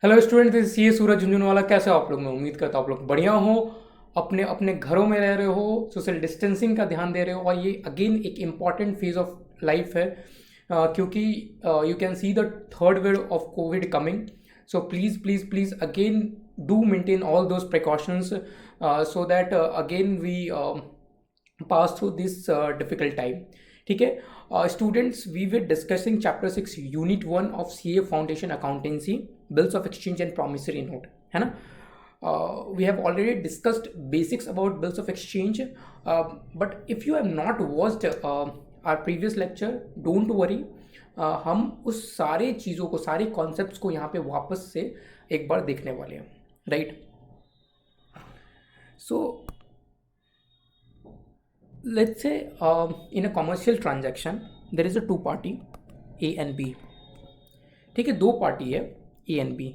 Hello student, this सी ए सूरज झुंझुनवाला। कैसे हो आप लोग? मैं उम्मीद करता हूँ आप लोग बढ़िया हो, अपने अपने घरों में रह रहे हो, सोशल डिस्टेंसिंग का ध्यान दे रहे हो। और ये अगेन एक इम्पॉर्टेंट फेज ऑफ लाइफ है, क्योंकि you can see the third wave of Covid coming. So please please please again do maintain all those precautions so that again we pass through this difficult time. ठीक है students, we will discussing chapter 6 unit 1 of C A foundation accountancy, bills of exchange and promissory note, है ना? We have already discussed basics about bills of exchange, but if you have not watched our previous lecture, don't worry. हम उस सारे चीज़ों को, सारे concepts को यहाँ पे वापस से एक बार देखने वाले हैं, right? So let's say in a commercial transaction there is a two party, A and B. ठीक है, दो पार्टी है A and B.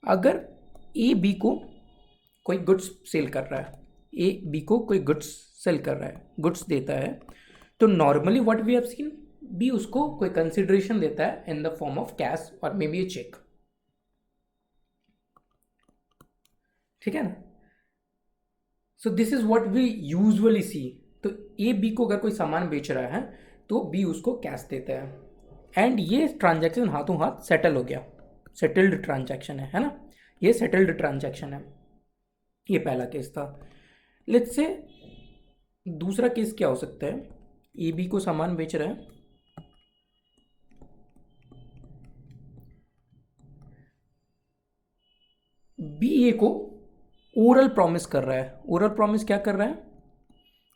अगर A B को कोई गुड्स सेल कर रहा है, A B को कोई गुड्स सेल कर रहा है, गुड्स देता है, तो normally what we have seen, B उसको कोई कंसिडरेशन देता है in the form of cash और मे बी ए चेक। ठीक है ना? So this is what we usually see. तो ए बी को अगर कोई सामान बेच रहा है तो बी उसको कैश देता है, एंड ये ट्रांजैक्शन हाथों हाथ सेटल हो गया, सेटल्ड ट्रांजैक्शन है ना? ये सेटल्ड ट्रांजैक्शन है। ये पहला केस था। लेट्स से दूसरा केस क्या हो सकता है? ए बी को सामान बेच रहा है, बी ए को ओरल प्रॉमिस कर रहा है। ओरल प्रॉमिस क्या कर रहा है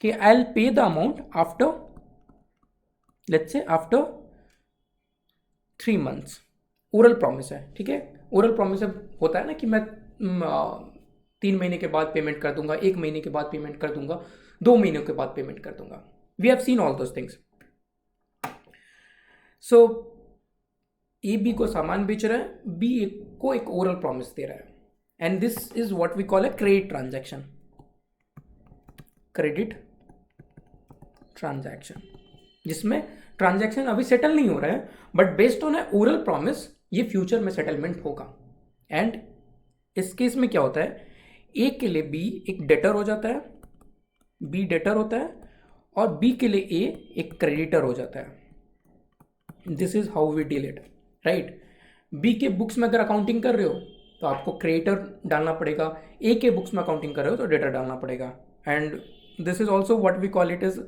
कि I will pay the amount after, let's say after 3 months। Oral promise है, ठीक है? ओरल प्रॉमिस होता है ना कि मैं 3 महीने के बाद पेमेंट कर दूंगा, 1 महीने के बाद पेमेंट कर दूंगा, 2 महीनों के बाद पेमेंट कर दूंगा। We have seen all those things. So A B को सामान बेच रहा है, बी को एक ओरल प्रॉमिस दे रहा है, and this is what we call a credit transaction. Credit transaction, जिसमें ट्रांजैक्शन अभी सेटल नहीं हो रहा है, but based on a oral promise ये फ्यूचर में सेटलमेंट होगा। एंड इस केस में क्या होता है, ए के लिए बी एक डेटर हो जाता है, बी डेटर होता है, और बी के लिए ए एक क्रेडिटर हो जाता है। This is how we deal it, right? B के बुक्स में अगर अकाउंटिंग कर रहे हो तो आपको क्रेडिटर डालना पड़ेगा, ए के बुक्स में अकाउंटिंग कर रहे हो तो डेटर डालना पड़ेगा। And this is also what we call it as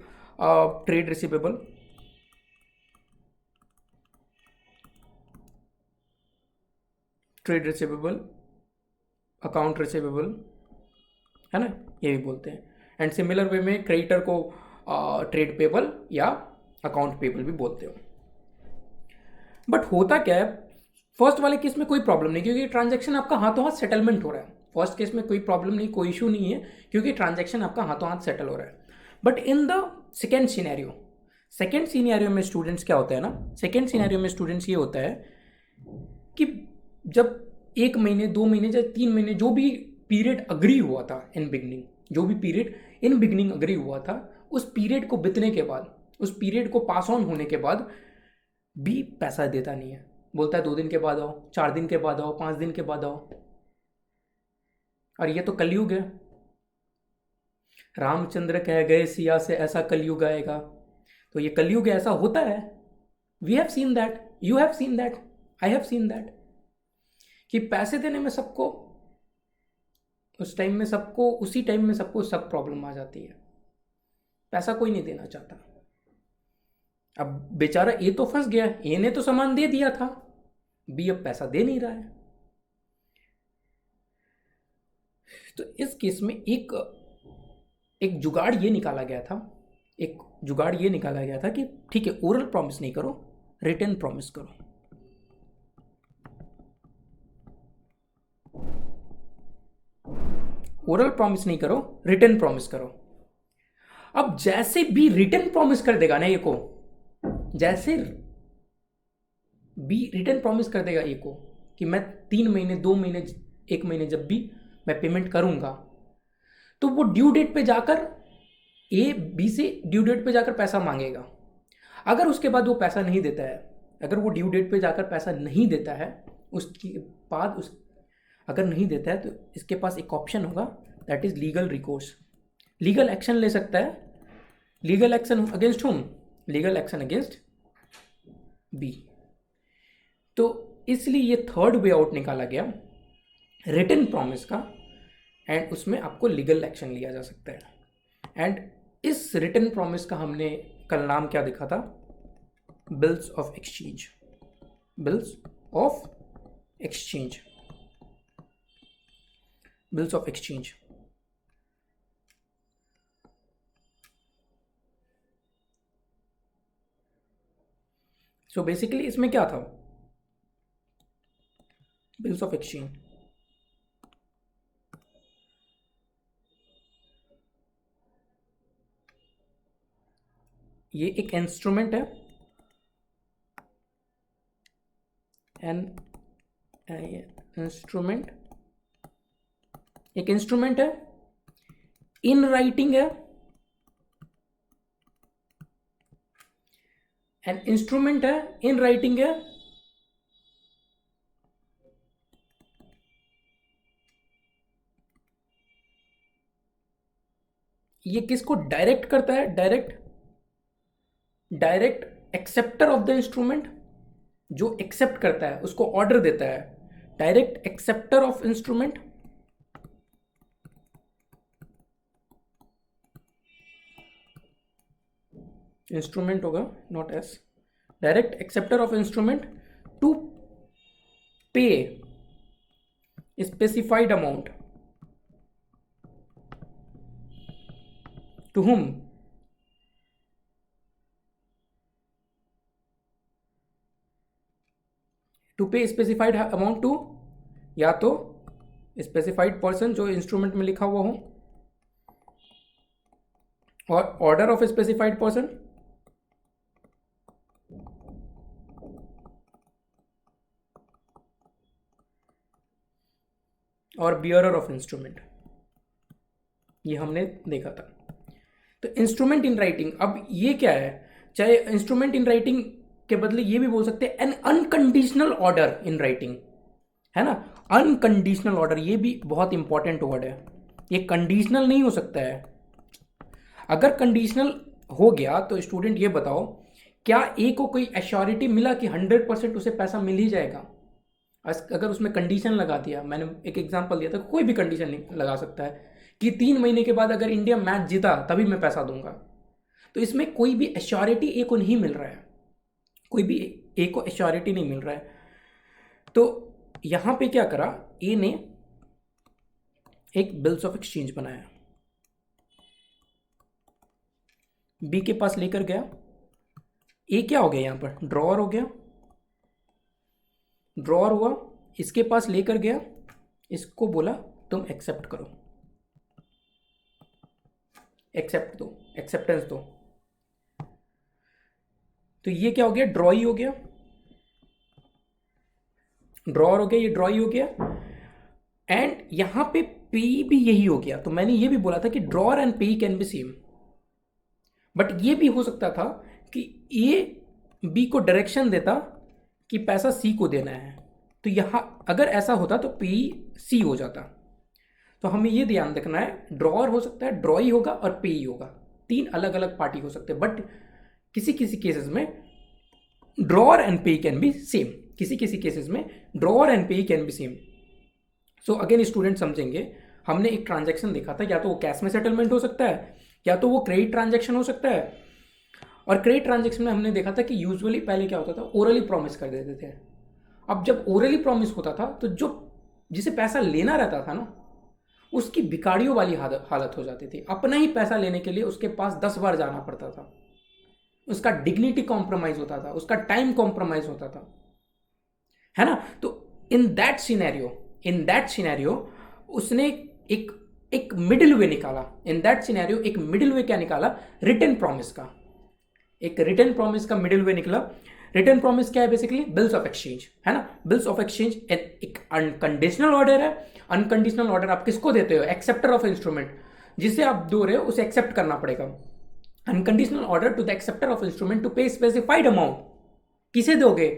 trade receivable। Trade receivable, account receivable, है ना? ये भी बोलते हैं। एंड सिमिलर वे में क्रेडिटर को ट्रेड पेबल या अकाउंट पेबल भी बोलते हो। बट होता क्या है, फर्स्ट वाले केस में कोई प्रॉब्लम नहीं, क्योंकि ट्रांजैक्शन आपका हाथों हाथ सेटलमेंट हो रहा है। फर्स्ट केस में कोई प्रॉब्लम नहीं, कोई इशू नहीं है, क्योंकि ट्रांजैक्शन आपका हाथों हाथ सेटल हो रहा है। But in the second scenario, second scenario में स्टूडेंट्स क्या होता है ना, सेकेंड सिनेरियो में स्टूडेंट्स ये होता है कि जब 1 महीने, 2 महीने या 3 महीने जो भी पीरियड अग्री हुआ था इन बिगनिंग, जो भी पीरियड इन बिगनिंग अग्री हुआ था, उस पीरियड को बीतने के बाद, उस पीरियड को पास ऑन होने के बाद भी पैसा देता नहीं है। बोलता है 2 दिन के बाद आओ, 4 दिन के बाद आओ, 5 दिन के बाद आओ। और ये तो कलयुग है। रामचंद्र कह गए सिया से ऐसा कलयुग आएगा, तो ये कलयुग ऐसा होता है। We have seen that, you have seen that, I have seen that, कि पैसे देने में सबको, उस टाइम में सबको, उसी टाइम में सबको सब प्रॉब्लम आ जाती है। पैसा कोई नहीं देना चाहता। अब बेचारा ए तो फंस गया, ए ने तो सामान दे दिया था, बी अब पैसा दे नहीं रहा है। तो इस केस में एक जुगाड़ ये निकाला गया था, एक जुगाड़ ये निकाला गया था कि ठीक है, ओरल प्रॉमिस नहीं करो, रिटन प्रॉमिस करो। ओरल प्रॉमिस नहीं करो, रिटन प्रॉमिस करो। अब जैसे भी रिटन प्रॉमिस कर देगा ना ए को, जैसे बी रिटन प्रॉमिस कर देगा ए को कि मैं 3 महीने, 2 महीने, 1 महीने जब भी मैं पेमेंट करूंगा, तो वो ड्यू डेट पे जाकर ए बी से ड्यू डेट पे जाकर पैसा मांगेगा। अगर उसके बाद वो पैसा नहीं देता है, अगर वो ड्यू डेट पे जाकर पैसा नहीं देता है, उसके बाद अगर नहीं देता है तो इसके पास एक ऑप्शन होगा, that is legal recourse. Legal action ले सकता है। Legal action against whom? Legal action against B. तो इसलिए ये थर्ड वे आउट निकाला गया रिटन प्रॉमिस का, एंड उसमें आपको लीगल एक्शन लिया जा सकता है। एंड इस रिटन प्रॉमिस का हमने कल नाम क्या देखा था? Bills of exchange. Bills of exchange. Bills of exchange. So basically इसमें क्या था? बिल्स ऑफ एक्सचेंज, ये एक इंस्ट्रूमेंट है, एन इंस्ट्रूमेंट, एक इंस्ट्रूमेंट है, इन राइटिंग है, एन इंस्ट्रूमेंट है, इन राइटिंग है, ये किसको डायरेक्ट करता है? Direct acceptor of the instrument, जो एक्सेप्ट करता है उसको ऑर्डर देता है, direct acceptor of instrument. Instrument होगा, नॉट एस। Direct acceptor of instrument to pay specified amount to whom? To pay specified amount to, या तो स्पेसिफाइड पर्सन जो इंस्ट्रूमेंट में लिखा हुआ हो, और ऑर्डर ऑफ स्पेसिफाइड पर्सन, और बियरर ऑफ इंस्ट्रूमेंट। ये हमने देखा था। तो इंस्ट्रूमेंट इन राइटिंग, अब ये क्या है? चाहे इंस्ट्रूमेंट इन राइटिंग के बदले ये भी बोल सकते हैं N unconditional order in writing, है ना? अनकंडीशनल ऑर्डर, ये भी बहुत इंपॉर्टेंट वर्ड है। ये कंडीशनल नहीं हो सकता है। अगर कंडीशनल हो गया तो स्टूडेंट ये बताओ, क्या ए को कोई एश्योरिटी मिला कि 100% उसे पैसा मिल ही जाएगा? अगर उसमें कंडीशन लगा दिया, मैंने एक एग्जांपल दिया था, कोई भी कंडीशन नहीं लगा सकता है कि 3 महीने के बाद अगर इंडिया मैच जीता तभी मैं पैसा दूंगा। तो इसमें कोई भी एश्योरिटी ए को नहीं मिल रहा है, कोई भी ए को एश्योरिटी नहीं मिल रहा है। तो यहां पे क्या करा, ए ने एक बिल्स ऑफ एक्सचेंज बनाया, बी के पास लेकर गया। ए क्या हो गया यहां पर? ड्रॉअर हो गया। ड्रॉअर हुआ, इसके पास लेकर गया, इसको बोला तुम एक्सेप्ट करो, एक्सेप्ट दो, एक्सेप्टेंस दो। तो ये क्या हो गया? ड्रॉई हो गया। ड्रॉअर हो गया, ये ड्रॉई हो गया। एंड यहां पे पे भी यही हो गया। तो मैंने ये भी बोला था कि ड्रॉअर एंड पे कैन बी सेम, बट ये भी हो सकता था कि ए बी को डायरेक्शन देता कि पैसा सी को देना है। तो यहां अगर ऐसा होता तो पे सी हो जाता। तो हमें ये ध्यान रखना है, ड्रॉअर हो सकता है, ड्रॉई होगा और पे होगा, 3 अलग अलग पार्टी हो सकते हैं। बट किसी किसी केसेस में ड्रॉअर एंड पे कैन बी सेम, किसी किसी केसेस में ड्रॉअर एंड पे can be same. So again student समझेंगे, हमने एक ट्रांजैक्शन देखा था, या तो वो कैश में सेटलमेंट हो सकता है, या तो वो क्रेडिट ट्रांजैक्शन हो सकता है। और क्रेडिट ट्रांजैक्शन में हमने देखा था कि यूजुअली पहले क्या होता था, ओरली प्रॉमिस कर देते थे। अब जब ओरली प्रॉमिस होता था तो जो जिसे पैसा लेना रहता था ना, उसकी भिखारियों वाली हालत हो जाती थी। अपना ही पैसा लेने के लिए उसके पास 10 बार जाना पड़ता था, उसका डिग्निटी कॉम्प्रोमाइज होता था, उसका टाइम कॉम्प्रोमाइज होता था, है ना? तो इन दैट सिनेरियो उसने एक मिडिल वे निकाला। इन दैट सिनेरियो एक मिडिल वे क्या निकाला? रिटन प्रॉमिस का। एक रिटन प्रॉमिस का मिडिल वे निकला। रिटन प्रॉमिस क्या है? बेसिकली बिल्स ऑफ एक्सचेंज, है ना? बिल्स ऑफ एक्सचेंज एक अनकंडीशनल ऑर्डर है। अनकंडीशनल ऑर्डर आप किसको देते हो? एक्सेप्टर ऑफ इंस्ट्रूमेंट, जिसे आप दो रहे हो उसे एक्सेप्ट करना पड़ेगा। Unconditional order to the acceptor of instrument to pay specified amount. किसे दोगे?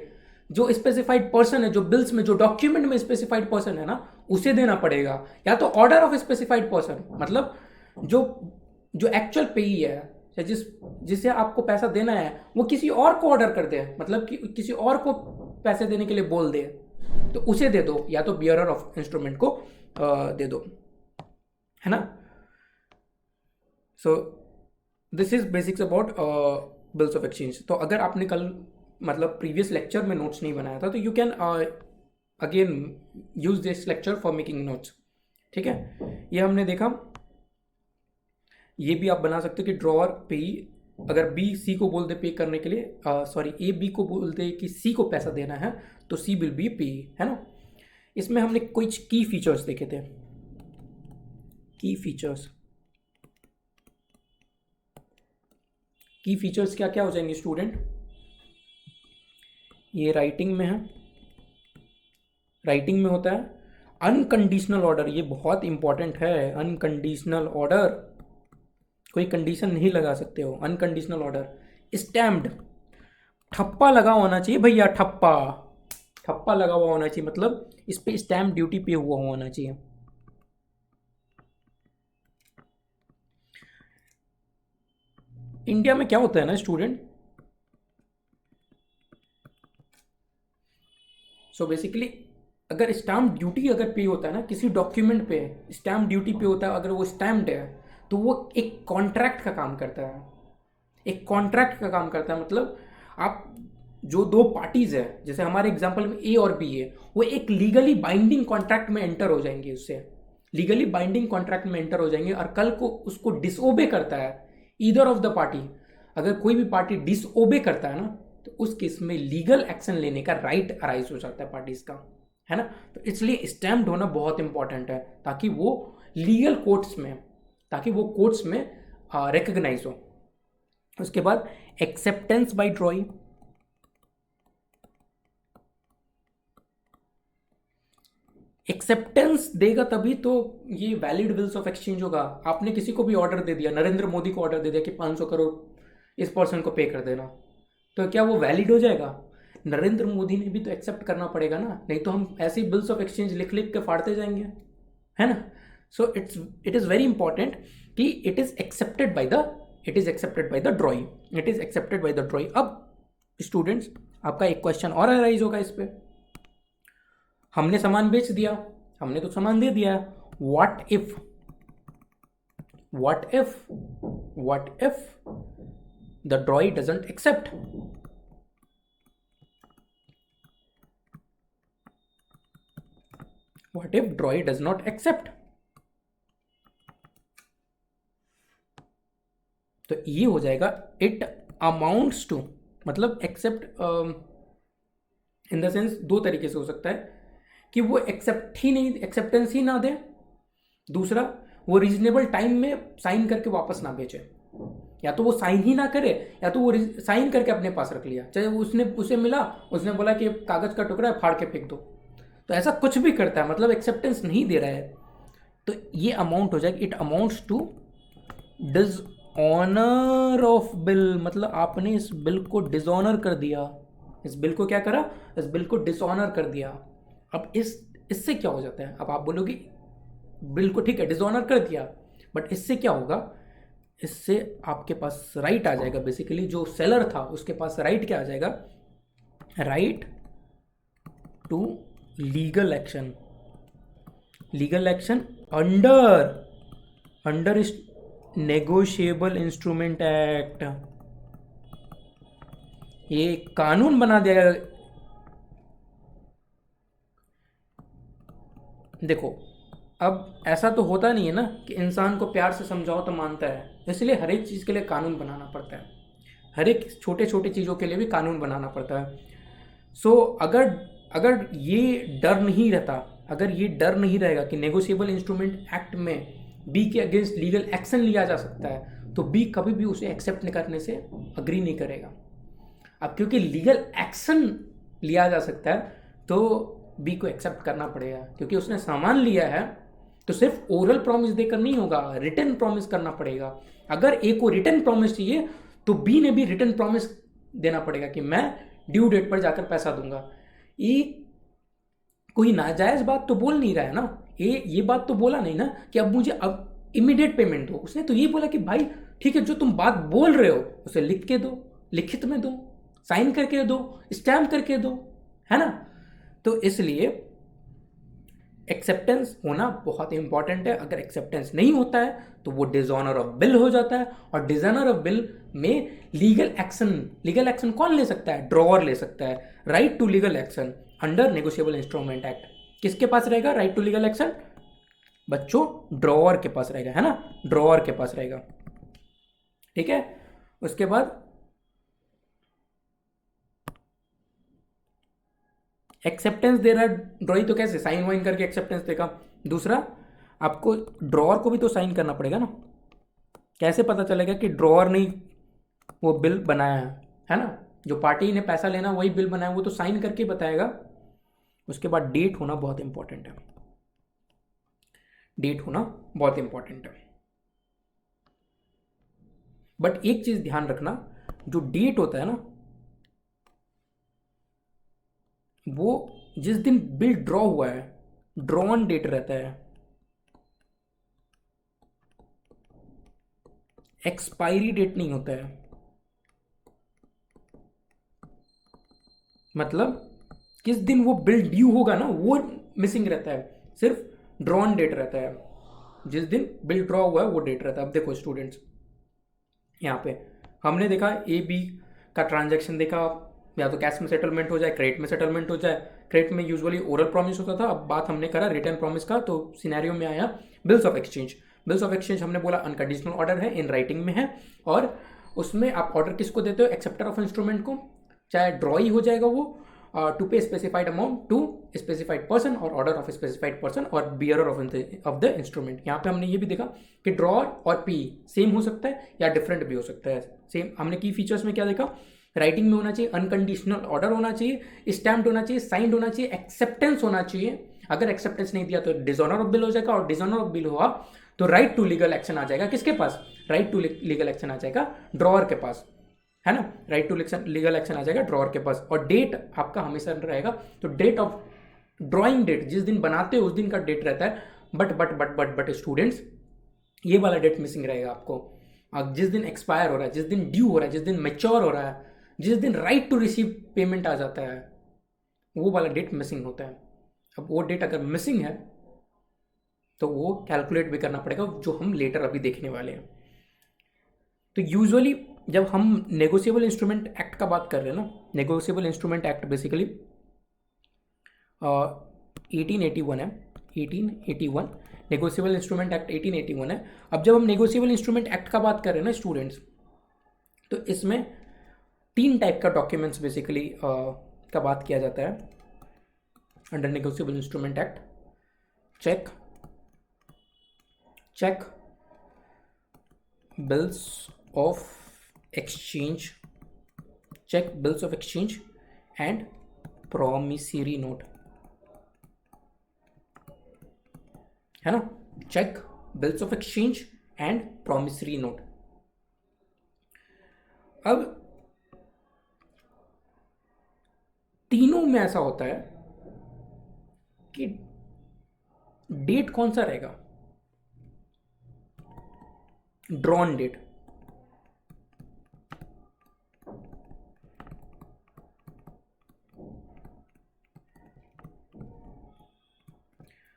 जो स्पेसिफाइड पर्सन है, जो बिल्स में, जो डॉक्यूमेंट में स्पेसिफाइड पर्सन है ना, उसे देना पड़ेगा, या तो ऑर्डर ऑफ स्पेसिफाइड पर्सन, मतलब जो जो एक्चुअल पेई है या जिसे आपको पैसा देना है वो किसी और को ऑर्डर कर दे, मतलब कि किसी और को पैसे देने के लिए बोल दे, तो उसे दे दो, या तो बियरर ऑफ इंस्ट्रूमेंट को दे दो, है ना। So this is basics about bills of exchange. तो अगर आपने कल मतलब प्रीवियस लेक्चर में नोट्स नहीं बनाया था तो you can again use this lecture for making notes, ठीक है। ये हमने देखा, ये भी आप बना सकते हो कि ड्रॉअर पे, अगर बी सी को बोल दे पे करने के लिए, सॉरी ए बी को बोल दे कि सी को पैसा देना है, तो सी विल बी पे, है ना। इसमें हमने कुछ की फीचर्स देखे थे, की फीचर्स, की फीचर्स क्या क्या हो जाएंगे स्टूडेंट, ये राइटिंग में है, राइटिंग में होता है अनकंडीशनल ऑर्डर, ये बहुत इंपॉर्टेंट है। अनकंडीशनल ऑर्डर, कोई कंडीशन नहीं लगा सकते हो, अनकंडीशनल ऑर्डर। स्टैम्प्ड, ठप्पा लगा होना चाहिए भैया, ठप्पा, ठप्पा लगा हुआ होना चाहिए, मतलब इस पे स्टैम्प ड्यूटी पे हुआ होना चाहिए। इंडिया में क्या होता है ना स्टूडेंट, सो बेसिकली अगर स्टैम्प ड्यूटी अगर पे होता है ना किसी डॉक्यूमेंट पे, स्टैम्प ड्यूटी पे होता है, अगर वो स्टैम्प्ड है तो वो एक कॉन्ट्रैक्ट का काम करता है, एक कॉन्ट्रैक्ट का काम करता है। मतलब आप जो दो पार्टीज है, जैसे हमारे एग्जांपल में ए और बी है, वो एक लीगली बाइंडिंग कॉन्ट्रैक्ट में एंटर हो जाएंगे, उससे लीगली बाइंडिंग कॉन्ट्रैक्ट में एंटर हो जाएंगे, और कल को उसको डिसओबे करता है ईदर ऑफ द पार्टी, अगर कोई भी पार्टी डिसओबे करता है ना तो उस केस में लीगल एक्शन लेने का राइट अराइज हो जाता है पार्टीज का, है ना। तो इसलिए स्टैम्प्ड होना बहुत इंपॉर्टेंट है, ताकि वो लीगल कोर्ट्स में, ताकि वो कोर्ट्स में रिकग्नाइज हो। उसके बाद एक्सेप्टेंस बाय ड्रॉइंग, एक्सेप्टेंस देगा तभी तो ये वैलिड बिल्स ऑफ एक्सचेंज होगा। आपने किसी को भी ऑर्डर दे दिया, नरेंद्र मोदी को ऑर्डर दे दिया कि 500 करोड़ इस पर्सन को पे कर देना, तो क्या वो वैलिड हो जाएगा? नरेंद्र मोदी ने भी तो एक्सेप्ट करना पड़ेगा ना, नहीं तो हम ऐसे बिल्स ऑफ एक्सचेंज लिख लिख के फाड़ते जाएंगे, है ना। So it is very important कि it is accepted by the, it is accepted by the drawing, it is accepted by the drawing. अब स्टूडेंट्स आपका एक क्वेश्चन और अराइज होगा इस पर, हमने सामान बेच दिया, हमने तो सामान दे दिया, what if, what if, what if the drawee doesn't accept, what if drawee does not accept, तो ये हो जाएगा इट अमाउंट्स टू, मतलब एक्सेप्ट इन द सेंस दो तरीके से हो सकता है कि वो एक्सेप्ट ही नहीं, एक्सेप्टेंस ही ना दे, दूसरा वो रीजनेबल टाइम में साइन करके वापस ना बेचे, या तो वो साइन ही ना करे, या तो वो साइन करके अपने पास रख लिया, चाहे वो उसने उसे मिला, उसने बोला कि कागज का टुकड़ा है फाड़ के फेंक दो, तो ऐसा कुछ भी करता है, मतलब एक्सेप्टेंस नहीं दे रहा है, तो ये अमाउंट हो जाएगा it amounts to dishonour of bill, मतलब आपने इस बिल को डिसऑनर कर दिया, इस बिल को क्या करा, इस बिल को डिसऑनर कर दिया। अब इससे क्या हो जाता है, अब आप बोलोगे बिल को ठीक है डिसऑनर कर दिया, बट इससे क्या होगा, इससे आपके पास राइट आ जाएगा, बेसिकली जो सेलर था उसके पास राइट क्या आ जाएगा, right to legal action, legal action under negotiable instrument act, ये कानून बना दिया। देखो अब ऐसा तो होता नहीं है ना कि इंसान को प्यार से समझाओ तो मानता है, इसलिए हर एक चीज़ के लिए कानून बनाना पड़ता है, हर एक छोटे छोटे चीज़ों के लिए भी कानून बनाना पड़ता है। सो अगर ये डर नहीं रहता, अगर ये डर नहीं रहेगा कि नेगोशिएबल इंस्ट्रूमेंट एक्ट में बी के अगेंस्ट लीगल एक्शन लिया जा सकता है, तो बी कभी भी उसे एक्सेप्ट करने से अग्री नहीं करेगा। अब क्योंकि लीगल एक्शन लिया जा सकता है तो बी को एक्सेप्ट करना पड़ेगा, क्योंकि उसने सामान लिया है तो सिर्फ ओरल प्रॉमिस देकर नहीं होगा, रिटन प्रॉमिस करना पड़ेगा। अगर ए को रिटन प्रॉमिस चाहिए तो बी ने भी रिटन प्रॉमिस देना पड़ेगा कि मैं ड्यू डेट पर जाकर पैसा दूंगा। एक कोई नाजायज बात तो बोल नहीं रहा है ना, ये बात तो बोला नहीं ना कि अब मुझे अब इमीडिएट पेमेंट दो। उसने तो ये बोला कि भाई ठीक है, जो तुम बात बोल रहे हो उसे लिख के दो, लिखित में दो, साइन करके दो, स्टैम्प करके दो, है ना। तो इसलिए एक्सेप्टेंस होना बहुत इंपॉर्टेंट है। अगर एक्सेप्टेंस नहीं होता है तो वो डिसऑनर ऑफ बिल हो जाता है, और डिसऑनर ऑफ बिल में लीगल एक्शन कौन ले सकता है? ड्रॉअर ले सकता है। Right to legal action under negotiable instrument act किसके पास रहेगा? राइट टू लीगल एक्शन बच्चों ड्रॉअर के पास रहेगा, है ना, ड्रॉअर के पास रहेगा। ठीक है, उसके बाद एक्सेप्टेंस दे रहा है ड्रॉई, तो कैसे साइन वाइन करके एक्सेप्टेंस देगा। दूसरा, आपको ड्रॉअर को भी तो साइन करना पड़ेगा ना। कैसे पता चलेगा कि ड्रॉअर ने वो बिल बनाया है ना, जो पार्टी ने पैसा लेना वही बिल बनाया, वो तो साइन करके ही बताएगा। उसके बाद डेट होना बहुत इंपॉर्टेंट है, डेट होना बहुत इंपॉर्टेंट है। बट एक चीज ध्यान रखना, जो डेट होता है ना, वो जिस दिन बिल ड्रॉ हुआ है, ड्रॉन डेट रहता है, एक्सपायरी डेट नहीं होता है। मतलब किस दिन वो बिल ड्यू होगा ना, वो मिसिंग रहता है, सिर्फ ड्रॉन डेट रहता है। जिस दिन बिल ड्रॉ हुआ है वो डेट रहता है। अब देखो स्टूडेंट्स, यहाँ पे हमने देखा ए बी का ट्रांजैक्शन देखा, या तो कैश में सेटलमेंट हो जाए, क्रेडिट में सेटलमेंट हो जाए। क्रेडिट में यूजुअली ओरल प्रॉमिस होता था, अब बात हमने करा रिटर्न प्रॉमिस का, तो सिनेरियो में आया bills of exchange. Bills of exchange हमने बोला अनकंडीशनल ऑर्डर है, इन राइटिंग में है, और उसमें आप ऑर्डर किसको देते हो? एक्सेप्टर ऑफ इंस्ट्रूमेंट को, चाहे ड्रॉ ही हो जाएगा वो, to pay specified amount to specified person, और ऑर्डर ऑफ स्पेसिफाइड पर्सन, और बियरर ऑफ द इंस्ट्रूमेंट। यहाँ पे हमने ये भी देखा कि ड्रॉअर और पी सेम हो सकता है या डिफरेंट भी हो सकता है। सेम हमने की फीचर्स में क्या देखा? राइटिंग में होना चाहिए, अनकंडीशनल ऑर्डर होना चाहिए, स्टैम्प्ड होना चाहिए, साइंड होना चाहिए, एक्सेप्टेंस होना चाहिए। अगर एक्सेप्टेंस नहीं दिया तो डिसऑनर ऑफ बिल हो जाएगा, और डिसऑनर ऑफ बिल हुआ तो राइट टू लीगल एक्शन आ जाएगा। किसके पास? राइट टू लीगल एक्शन आ जाएगा ड्रॉअर के पास, है ना। राइट टू लीगल एक्शन आ जाएगा ड्रॉअर के पास। और डेट आपका हमेशा रहेगा, तो डेट ऑफ ड्रॉइंग डेट, जिस दिन बनाते हो उस दिन का डेट रहता है। बट स्टूडेंट्स, ये वाला डेट मिसिंग रहेगा आपको। जिस दिन एक्सपायर हो रहा है, जिस दिन ड्यू हो रहा है, जिस दिन मैच्योर हो रहा है, जिस दिन राइट टू रिसीव पेमेंट आ जाता है, वो वाला डेट मिसिंग होता है। अब वो डेट अगर मिसिंग है तो वो कैलकुलेट भी करना पड़ेगा, जो हम लेटर अभी देखने वाले हैं। तो यूजुअली जब हम नेगोशिएबल इंस्ट्रूमेंट एक्ट का बात कर रहे हैं ना, नेगोशिएबल इंस्ट्रूमेंट एक्ट बेसिकली 1881 है, 1881 नेगोशिएबल इंस्ट्रूमेंट एक्ट 1881 है। अब जब हम नेगोशिएबल इंस्ट्रूमेंट एक्ट का बात कर रहे हैं ना स्टूडेंट्स, तो इसमें 3 टाइप का डॉक्यूमेंट्स बेसिकली का बात किया जाता है under negotiable instrument act. Cheque, bills of exchange, cheque, bills of exchange and promissory note, है ना। Cheque, bills of exchange and promissory note. अब तीनों में ऐसा होता है कि डेट कौन सा रहेगा? Drawn date.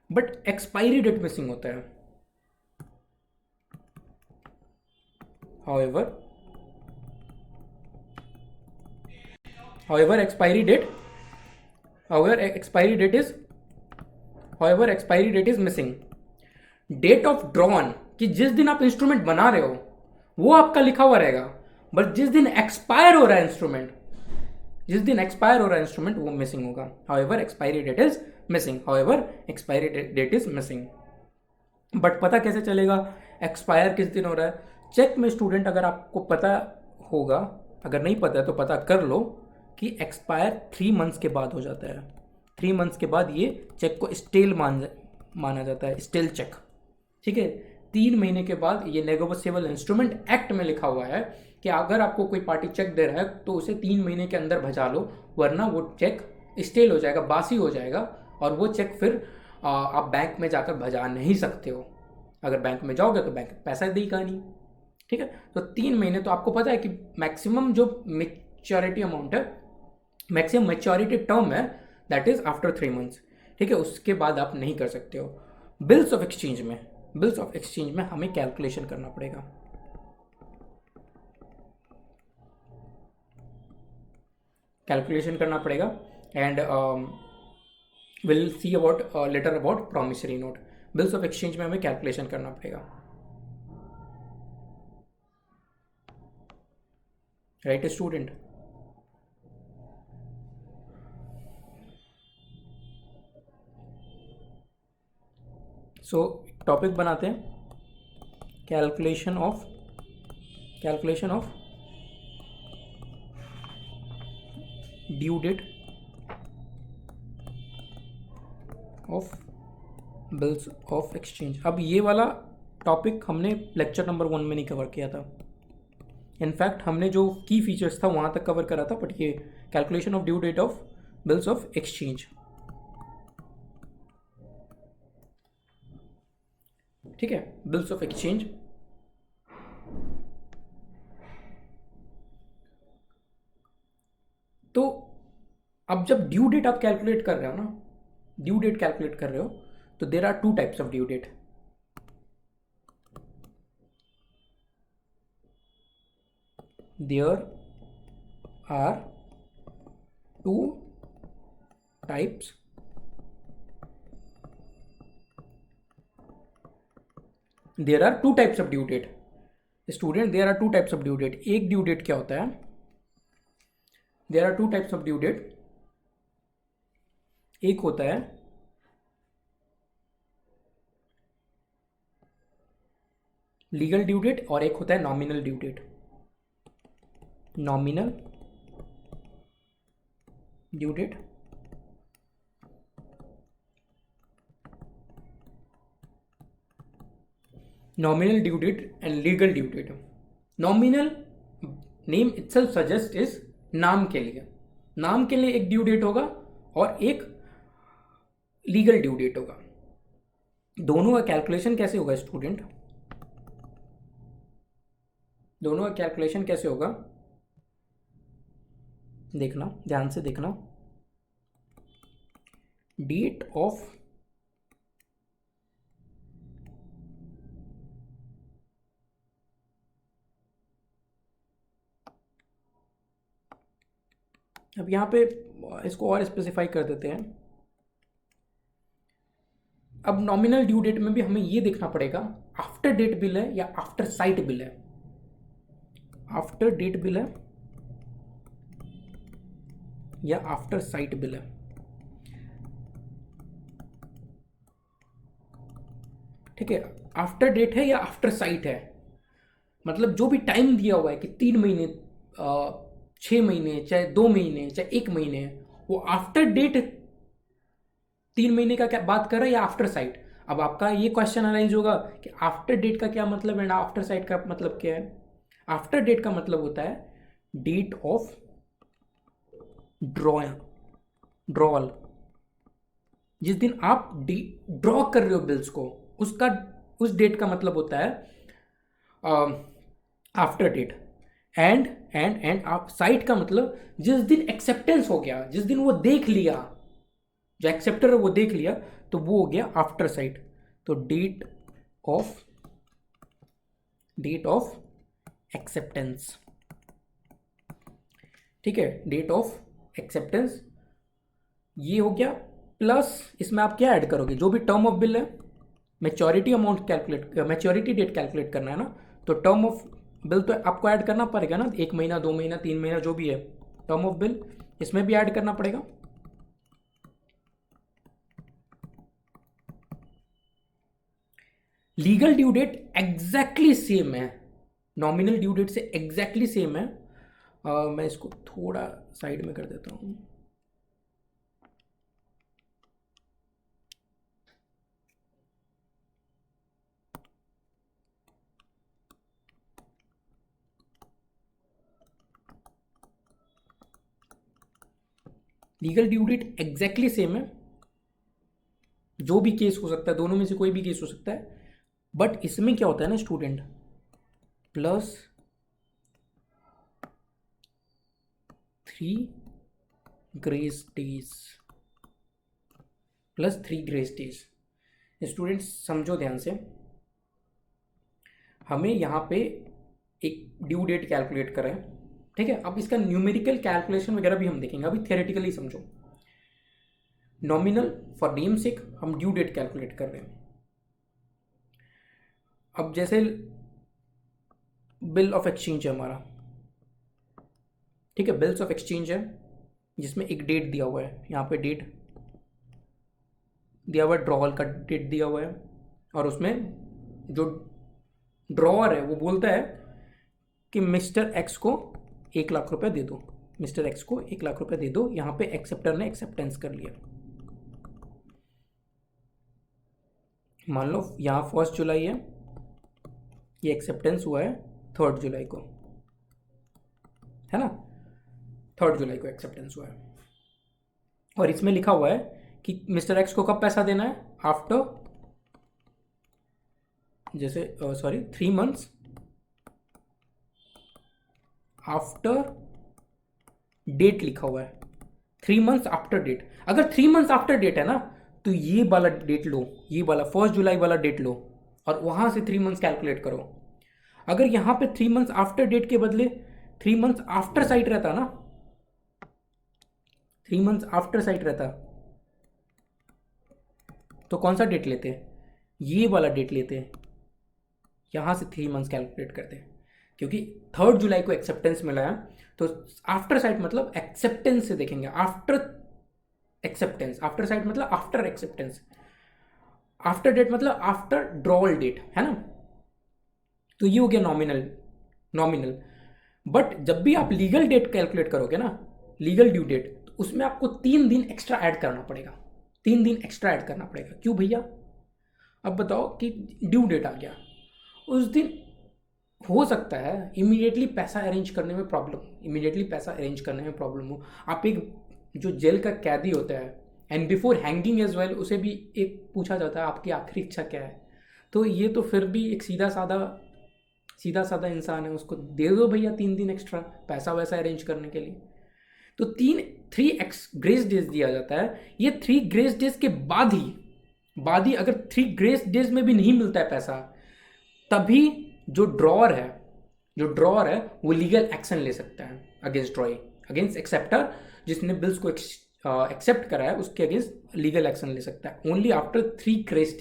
But expiry date missing होता है। however expiry date is missing। Date of drawn, कि जिस दिन आप इंस्ट्रूमेंट बना रहे हो वो आपका लिखा हुआ रहेगा, बट जिस दिन एक्सपायर हो रहा है इंस्ट्रूमेंट, वो मिसिंग होगा। however expiry date is missing। But पता कैसे चलेगा एक्सपायर किस दिन हो रहा है? चेक में स्टूडेंट, अगर आपको पता होगा, अगर नहीं पता है तो पता कर लो कि एक्सपायर 3 मंथ्स के बाद हो जाता है। 3 मंथ्स के बाद ये चेक को स्टेल माना जाता है, स्टेल चेक। ठीक है, 3 महीने के बाद, ये नेगोशिएबल इंस्ट्रूमेंट एक्ट में लिखा हुआ है कि अगर आपको कोई पार्टी चेक दे रहा है तो उसे 3 महीने के अंदर भजा लो, वरना वो चेक स्टेल हो जाएगा, बासी हो जाएगा, और वो चेक फिर आप बैंक में जाकर भजा नहीं सकते हो। अगर बैंक में जाओगे तो बैंक पैसा देगा नहीं, ठीक है। तो 3 महीने तो आपको पता है कि मैक्सिमम जो मेच्योरिटी अमाउंट है, मैक्सिमम मेच्योरिटी टर्म है, दैट इज आफ्टर 3 मंथ्स, ठीक है। उसके बाद आप नहीं कर सकते हो। बिल्स ऑफ एक्सचेंज में, बिल्स ऑफ एक्सचेंज में हमें कैलकुलेशन करना पड़ेगा। कैलकुलेशन करना पड़ेगा and will see about later about promissory note. Bills of exchange में हमें कैलकुलेशन करना पड़ेगा, राइट स्टूडेंट। सो टॉपिक बनाते हैं, calculation of due date of bills of exchange. अब ये वाला टॉपिक हमने लेक्चर नंबर 1 में नहीं कवर किया था। इनफैक्ट हमने जो की फीचर्स था वहाँ तक कवर करा था, बट ये calculation of due date of bills of exchange, ठीक है, बिल्स ऑफ एक्सचेंज। तो अब जब ड्यू डेट आप कैलकुलेट कर रहे हो ना, ड्यू डेट कैलकुलेट कर रहे हो, तो there are 2 types of due date. There are 2 types there are 2 types of due date student. There are 2 types of due date. एक ड्यू डेट क्या होता है, there are 2 types of due date. एक होता है लीगल ड्यू डेट और एक होता है nominal due date. Nominal due date, nominal due date and legal due date. Nominal name itself suggest is नाम के लिए एक ड्यू डेट होगा और एक लीगल ड्यू डेट होगा। दोनों का कैलकुलेशन कैसे होगा स्टूडेंट, दोनों का कैलकुलेशन कैसे होगा देखना, ध्यान से देखना। डेट ऑफ अब यहां पे इसको और स्पेसिफाई कर देते हैं। अब नॉमिनल ड्यू डेट में भी हमें ये देखना पड़ेगा आफ्टर डेट बिल है या आफ्टर साइट बिल है। आफ्टर डेट बिल है या आफ्टर साइट बिल है, ठीक है। आफ्टर डेट है या आफ्टर साइट है, मतलब जो भी टाइम दिया हुआ है कि 3 महीने, 6 महीने, चाहे 2 महीने, चाहे 1 महीने, वो आफ्टर डेट 3 महीने का क्या बात कर रहा है या आफ्टर साइट। अब आपका ये क्वेश्चन अराइज होगा कि आफ्टर डेट का क्या मतलब है, आफ्टर साइट का मतलब क्या है। आफ्टर डेट का मतलब होता है डेट ऑफ ड्रॉल। जिस दिन आप ड्रॉ कर रहे हो बिल्स को, उसका उस डेट का मतलब होता है आफ्टर डेट। एंड साइट का मतलब जिस दिन एक्सेप्टेंस हो गया, जिस दिन वो देख लिया, जो एक्सेप्टर है वो देख लिया, तो वो हो गया आफ्टर साइट। तो डेट ऑफ एक्सेप्टेंस, ठीक है, डेट ऑफ एक्सेप्टेंस ये हो गया। प्लस इसमें आप क्या ऐड करोगे, जो भी टर्म ऑफ बिल है, maturity amount calculate, maturity date calculate करना है ना, तो टर्म ऑफ बिल तो आपको ऐड करना पड़ेगा ना, 1 महीना, 2 महीना, 3 महीना, जो भी है टर्म ऑफ बिल, इसमें भी ऐड करना पड़ेगा। Legal due date exactly same है, नॉमिनल ड्यू डेट से एग्जैक्टली सेम है। मैं इसको थोड़ा साइड में कर देता हूं। Legal due date exactly same है, जो भी केस हो सकता है, दोनों में से कोई भी केस हो सकता है। बट इसमें क्या होता है ना student, plus 3 grace days, plus 3 grace days. Students समझो ध्यान से, हमें यहाँ पे एक ड्यू डेट कैलकुलेट करें, ठीक है। अब इसका न्यूमेरिकल कैलकुलेशन वगैरह भी हम देखेंगे, अभी थियोरेटिकली समझो। नॉमिनल फॉर नेम सेक हम ड्यू डेट कैलकुलेट कर रहे हैं। अब जैसे बिल ऑफ एक्सचेंज है हमारा, ठीक है, बिल्स ऑफ एक्सचेंज है जिसमें एक डेट दिया हुआ है, यहाँ पे डेट दिया हुआ है, ड्रॉअल का डेट दिया हुआ है, और उसमें जो ड्रॉअर है वो बोलता है कि मिस्टर एक्स को 1 लाख रुपए दे दो, मिस्टर एक्स को 1 लाख रुपए दे दो। यहाँ पे एक्सेप्टर ने एक्सेप्टेंस कर लिया। मान लो यहाँ 1 जुलाई है, ये एक्सेप्टेंस हुआ है 3 जुलाई को, है ना, 3 जुलाई को एक्सेप्टेंस हुआ है। और इसमें लिखा हुआ है कि मिस्टर एक्स को कब पैसा देना है, आफ्टर, जैसे 3 मंथ्स आफ्टर डेट लिखा हुआ है, 3 मंथ्स आफ्टर डेट। अगर 3 मंथ्स आफ्टर डेट है ना, तो ये वाला डेट लो, ये वाला 1 जुलाई वाला डेट लो, और वहां से 3 मंथ्स कैलकुलेट करो। अगर यहां पे 3 मंथ्स आफ्टर डेट के बदले 3 मंथ्स आफ्टर साइट रहता ना, 3 मंथ्स आफ्टर साइट रहता, तो कौन सा डेट लेते, ये वाला डेट लेते, यहां से 3 मंथ्स कैलकुलेट करते। क्योंकि 3 जुलाई को एक्सेप्टेंस मिला है, तो आफ्टर साइट मतलब एक्सेप्टेंस से देखेंगे, आफ्टर एक्सेप्टेंस, आफ्टर साइट मतलब आफ्टर एक्सेप्टेंस, आफ्टर डेट मतलब आफ्टर ड्रॉअल डेट, है ना। तो ये हो गया नॉमिनल। बट जब भी आप लीगल डेट कैलकुलेट करोगे ना, लीगल ड्यू डेट, तो उसमें आपको 3 दिन एक्स्ट्रा ऐड करना पड़ेगा, 3 दिन एक्स्ट्रा ऐड करना पड़ेगा। क्यों भैया? अब बताओ कि ड्यू डेट आ गया, उस दिन हो सकता है इमीडिएटली पैसा अरेंज करने में प्रॉब्लम हो। आप एक जो जेल का कैदी होता है, and before hanging as well, उसे भी एक पूछा जाता है आपकी आखिरी इच्छा क्या है। तो ये तो फिर भी एक सीधा साधा इंसान है, उसको दे दो भैया 3 दिन एक्स्ट्रा पैसा वैसा अरेंज करने के लिए। तो 3 ग्रेस डेज दिया जाता है। ये 3 ग्रेस डेज के बाद ही अगर 3 ग्रेस डेज में भी नहीं मिलता है पैसा, तभी जो ड्रॉअर है वो लीगल एक्शन ले सकता है अगेंस्ट एक्सेप्टर, जिसने बिल्स को एक्सेप्ट करा है, उसके अगेंस्ट लीगल एक्शन ले सकता है ओनली आफ्टर 3 ग्रेस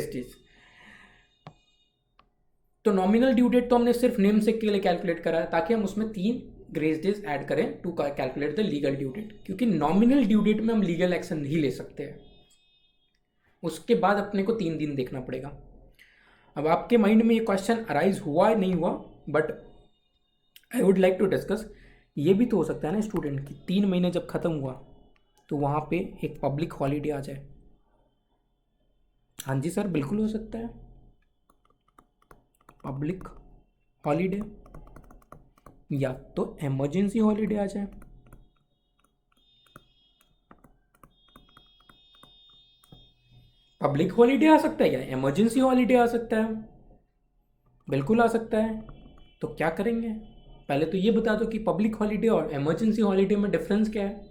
डेज। तो नॉमिनल ड्यू डेट तो हमने सिर्फ नेम से के लिए कैलकुलेट करा है, ताकि हम उसमें 3 ग्रेस डेज ऐड करें to calculate the legal due date. क्योंकि नॉमिनल ड्यू डेट में हम लीगल एक्शन नहीं ले सकते हैं, उसके बाद अपने को 3 दिन देखना पड़ेगा। अब आपके माइंड में ये क्वेश्चन अराइज हुआ नहीं हुआ, but I would like to discuss. ये भी तो हो सकता है ना स्टूडेंट कि 3 महीने जब खत्म हुआ तो वहाँ पे एक पब्लिक हॉलीडे आ जाए। हाँ जी सर, बिल्कुल हो सकता है, पब्लिक हॉलीडे या तो इमरजेंसी हॉलीडे आ जाए। पब्लिक हॉलीडे आ सकता है या इमरजेंसी हॉलीडे आ सकता है, बिल्कुल आ सकता है। तो क्या करेंगे, पहले तो ये बता दो कि पब्लिक हॉलीडे और इमरजेंसी हॉलीडे में डिफरेंस क्या है।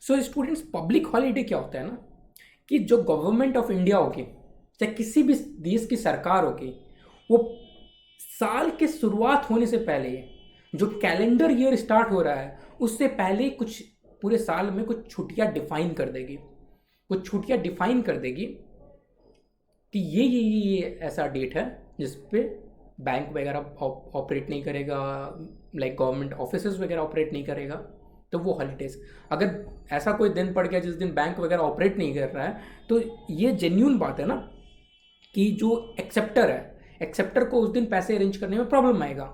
सो स्टूडेंट्स, पब्लिक हॉलीडे क्या होता है ना, कि जो गवर्नमेंट ऑफ इंडिया होगी, चाहे किसी भी देश की सरकार होगी, वो साल के शुरुआत होने से पहले, जो कैलेंडर ईयर स्टार्ट हो रहा है उससे पहले कुछ पूरे साल में कुछ छुट्टियां डिफाइन कर देगी कि ये ऐसा डेट है जिस पे बैंक वगैरह ऑपरेट नहीं करेगा, लाइक गवर्नमेंट ऑफिसेज वगैरह ऑपरेट नहीं करेगा। तो वो हॉलीडेज, अगर ऐसा कोई दिन पड़ गया जिस दिन बैंक वगैरह ऑपरेट नहीं कर रहा है, तो ये जेन्यून बात है ना कि जो एक्सेप्टर को उस दिन पैसे अरेंज करने में प्रॉब्लम आएगा।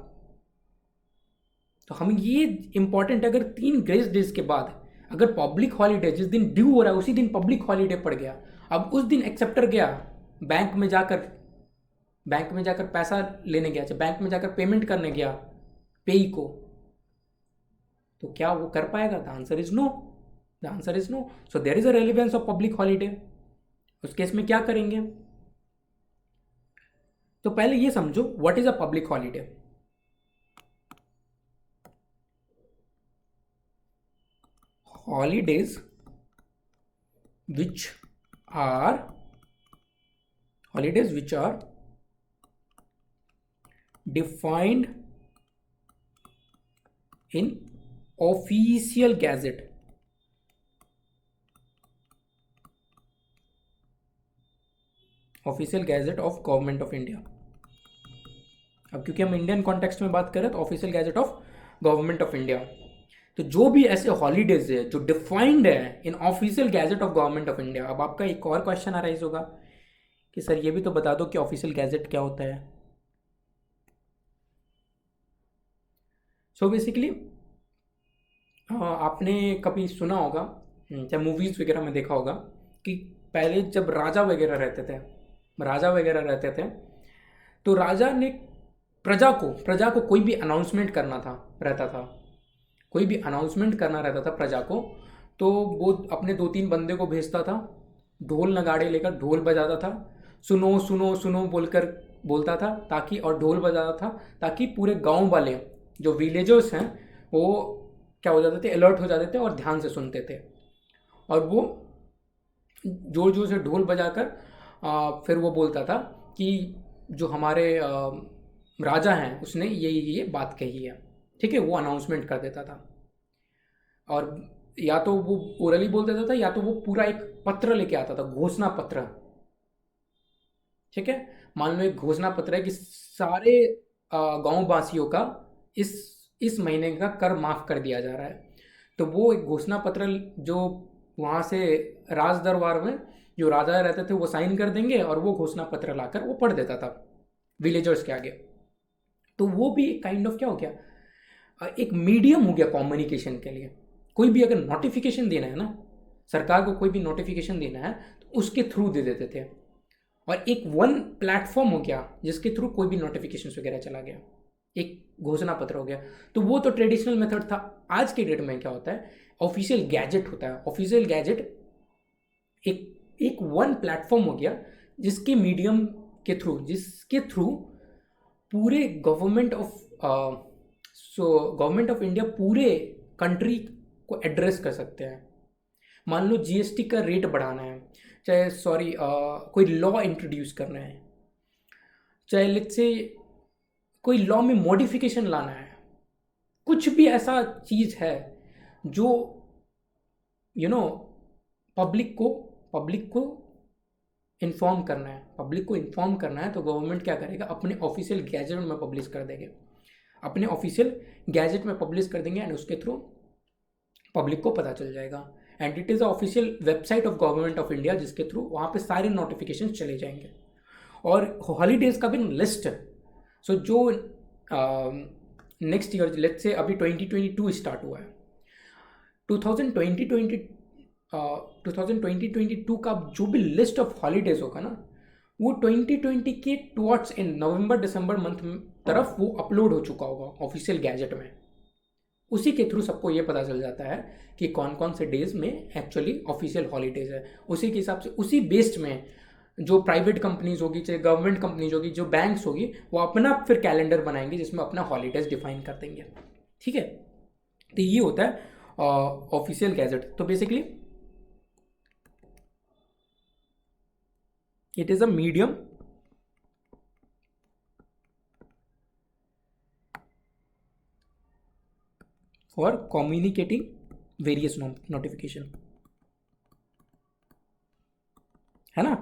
तो हम ये इंपॉर्टेंट, अगर 3 ग्रेस डेज के बाद अगर पब्लिक हॉलीडे जिस दिन ड्यू हो रहा है उसी दिन पब्लिक हॉलीडे पड़ गया, अब उस दिन एक्सेप्टर गया बैंक में जाकर पैसा लेने गया, चाहे बैंक में जाकर पेमेंट करने गया पेई को, तो क्या वो कर पाएगा? The answer is no, the answer is no. So there is a relevance of public holiday. उस केस में क्या करेंगे? तो पहले ये समझो what is a public holiday. Holidays which are holidays which are defined in official gazette. Official gazette of government of India. अब क्योंकि हम इंडियन कॉन्टेक्स्ट में बात करें तो official gazette of government of India. तो जो भी ऐसे हॉलीडेज है जो डिफाइंड है इन official gazette of government of India. अब आपका एक और क्वेश्चन अराइज होगा कि सर ये भी तो बता दो कि ऑफिशियल गैजेट क्या होता है. सो बेसिकली आपने कभी सुना होगा, चाहे मूवीज़ वगैरह में देखा होगा कि पहले जब राजा वगैरह रहते थे तो राजा ने प्रजा को कोई भी अनाउंसमेंट करना रहता था प्रजा को, तो वो अपने 2-3 बंदे को भेजता था, ढोल नगाड़े लेकर ढोल बजाता था, सुनो सुनो सुनो बोलकर बोलता था, ताकि और ढोल बजाता था ताकि पूरे गांव वाले जो विलेजर्स हैं वो क्या हो जाते थे, अलर्ट हो जाते थे और ध्यान से सुनते थे. और वो जोर जोर से ढोल बजाकर फिर वो बोलता था कि जो हमारे राजा हैं उसने ये बात कही है. ठीक है, वो अनाउंसमेंट कर देता था. और या तो वो ओरली बोल देता था या तो वो पूरा एक पत्र लेके आता था, घोषणा पत्र. ठीक है, मान लो एक घोषणा पत्र है कि सारे गांव वासियों का इस महीने का कर माफ कर दिया जा रहा है. तो वो एक घोषणा पत्र जो वहाँ से राज दरबार में जो राजा रहते थे वो साइन कर देंगे और वो घोषणा पत्र लाकर वो पढ़ देता था विलेजर्स के आगे. तो वो भी काइंड ऑफ क्या हो गया, एक मीडियम हो गया कम्युनिकेशन के लिए. कोई भी अगर नोटिफिकेशन देना है ना, सरकार को कोई भी नोटिफिकेशन देना है तो उसके थ्रू दे देते थे. और एक वन प्लेटफॉर्म हो गया जिसके थ्रू कोई भी नोटिफिकेशन वगैरह चला गया, एक घोषणा पत्र हो गया. तो वो तो ट्रेडिशनल मेथड था. आज के डेट में क्या होता है, ऑफिशियल गैजेट होता है. ऑफिशियल गैजेट एक वन प्लेटफॉर्म हो गया जिसके जिसके थ्रू पूरे गवर्नमेंट ऑफ इंडिया पूरे कंट्री को एड्रेस कर सकते हैं. मान लो जीएसटी का रेट बढ़ाना है, चाहे कोई लॉ इंट्रोड्यूस करना है, चाहे लेट्स से कोई लॉ में मॉडिफिकेशन लाना है, कुछ भी ऐसा चीज़ है जो पब्लिक को इन्फॉर्म करना है तो गवर्नमेंट क्या करेगा, अपने ऑफिशियल गैजेट में पब्लिश कर देंगे एंड उसके थ्रू पब्लिक को पता चल जाएगा. And it is official website of government of India जिसके थ्रू वहाँ पे सारे नोटिफिकेशन चले जाएंगे. और हॉलीडेज का भी लिस्ट है. सो जो नेक्स्ट ईयर लेट्स से अभी 2022 स्टार्ट हुआ है, 2022 का जो भी लिस्ट ऑफ हॉलीडेज होगा ना वो 2020 के टुवर्ड्स इन नवंबर दिसंबर मंथ तरफ वो अपलोड हो चुका होगा ऑफिशियल गैजेट में. उसी के थ्रू सबको ये पता चल जाता है कि कौन कौन से डेज में एक्चुअली ऑफिशियल हॉलीडेज है. उसी के हिसाब से उसी बेस्ड में जो प्राइवेट कंपनीज होगी, चाहे गवर्नमेंट कंपनीज होगी, जो बैंक्स होगी, वो अपना फिर कैलेंडर बनाएंगे जिसमें अपना हॉलीडेज डिफाइन कर देंगे. ठीक है, तो ये होता है ऑफिशियल गैजेट. तो basically it is a medium for communicating various notification, है ना,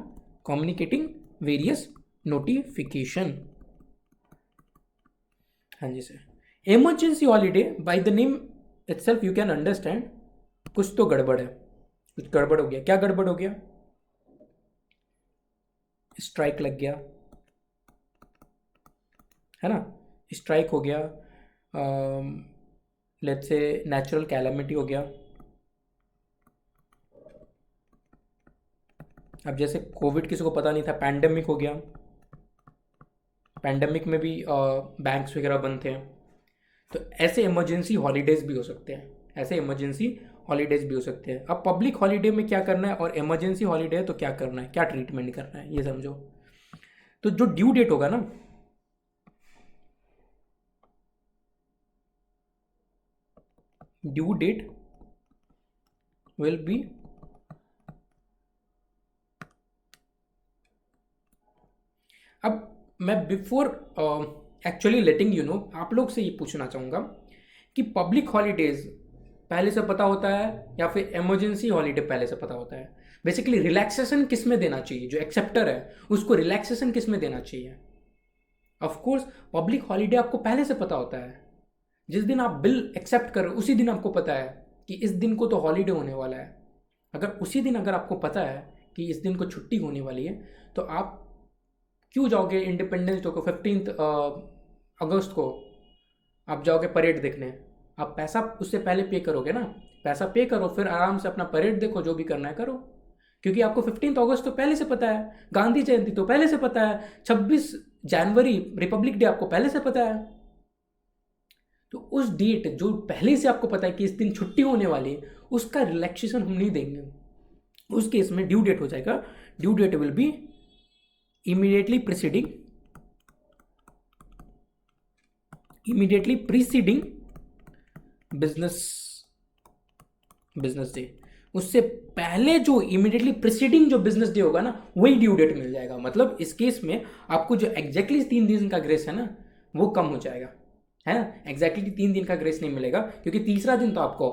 कम्युनिकेटिंग वेरियस नोटिफिकेशन. हाँ जी sir. Emergency holiday by the name itself you can understand कुछ तो गड़बड़ है, कुछ गड़बड़ हो गया. क्या गड़बड़ हो गया? स्ट्राइक लग गया, है ना, स्ट्राइक हो गया, लेट्स से नेचुरल कैलामिटी हो गया. अब जैसे कोविड किसी को पता नहीं था, पैंडेमिक हो गया. पैंडेमिक में भी बैंक्स वगैरह बंद थे. तो ऐसे इमरजेंसी हॉलीडेज भी हो सकते हैं. ऐसे इमरजेंसी हॉलीडेज भी हो सकते हैं। अब पब्लिक हॉलीडे में क्या करना है और इमरजेंसी हॉलीडे है तो क्या करना है, क्या ट्रीटमेंट करना है, ये समझो। तो जो ड्यू डेट होगा ना, ड्यू डेट विल बी, अब मैं before actually letting you know आप लोग से ये पूछना चाहूँगा कि पब्लिक हॉलीडेज पहले से पता होता है या फिर इमरजेंसी हॉलीडे पहले से पता होता है? बेसिकली रिलैक्सेशन किस में देना चाहिए, जो एक्सेप्टर है उसको रिलैक्सेशन किस में देना चाहिए? ऑफ कोर्स पब्लिक हॉलीडे आपको पहले से पता होता है। जिस दिन आप बिल एक्सेप्ट कर रहे हो उसी दिन आपको पता है कि इस दिन को तो हॉलीडे होने वाला है। अगर उसी दिन अगर आपको पता है कि इस दिन को छुट्टी होने वाली है तो आप क्यों जाओगे इंडिपेंडेंस डे को 15 अगस्त को आप जाओगे परेड देखने? आप पैसा उससे पहले पे करोगे ना, पैसा पे करो फिर आराम से अपना परेड देखो, जो भी करना है करो। क्योंकि आपको 15 अगस्त तो पहले से पता है, गांधी जयंती तो पहले से पता है, 26 जनवरी रिपब्लिक डे आपको पहले से पता है। तो उस डेट जो पहले से आपको पता है कि इस दिन छुट्टी होने वाली है, उसका रिलैक्सेशन हम नहीं देंगे। उस केस में ड्यू डेट हो जाएगा, due date will be immediately preceding business business day. उससे पहले जो इमीडिएटली प्रिसीडिंग जो बिजनेस डे होगा ना, वही ड्यू डेट मिल जाएगा। मतलब इस केस में आपको जो एग्जैक्टली 3 दिन का ग्रेस है ना, वो कम हो जाएगा, है ना। एग्जैक्टली 3 दिन का ग्रेस नहीं मिलेगा, क्योंकि तीसरा दिन तो आपको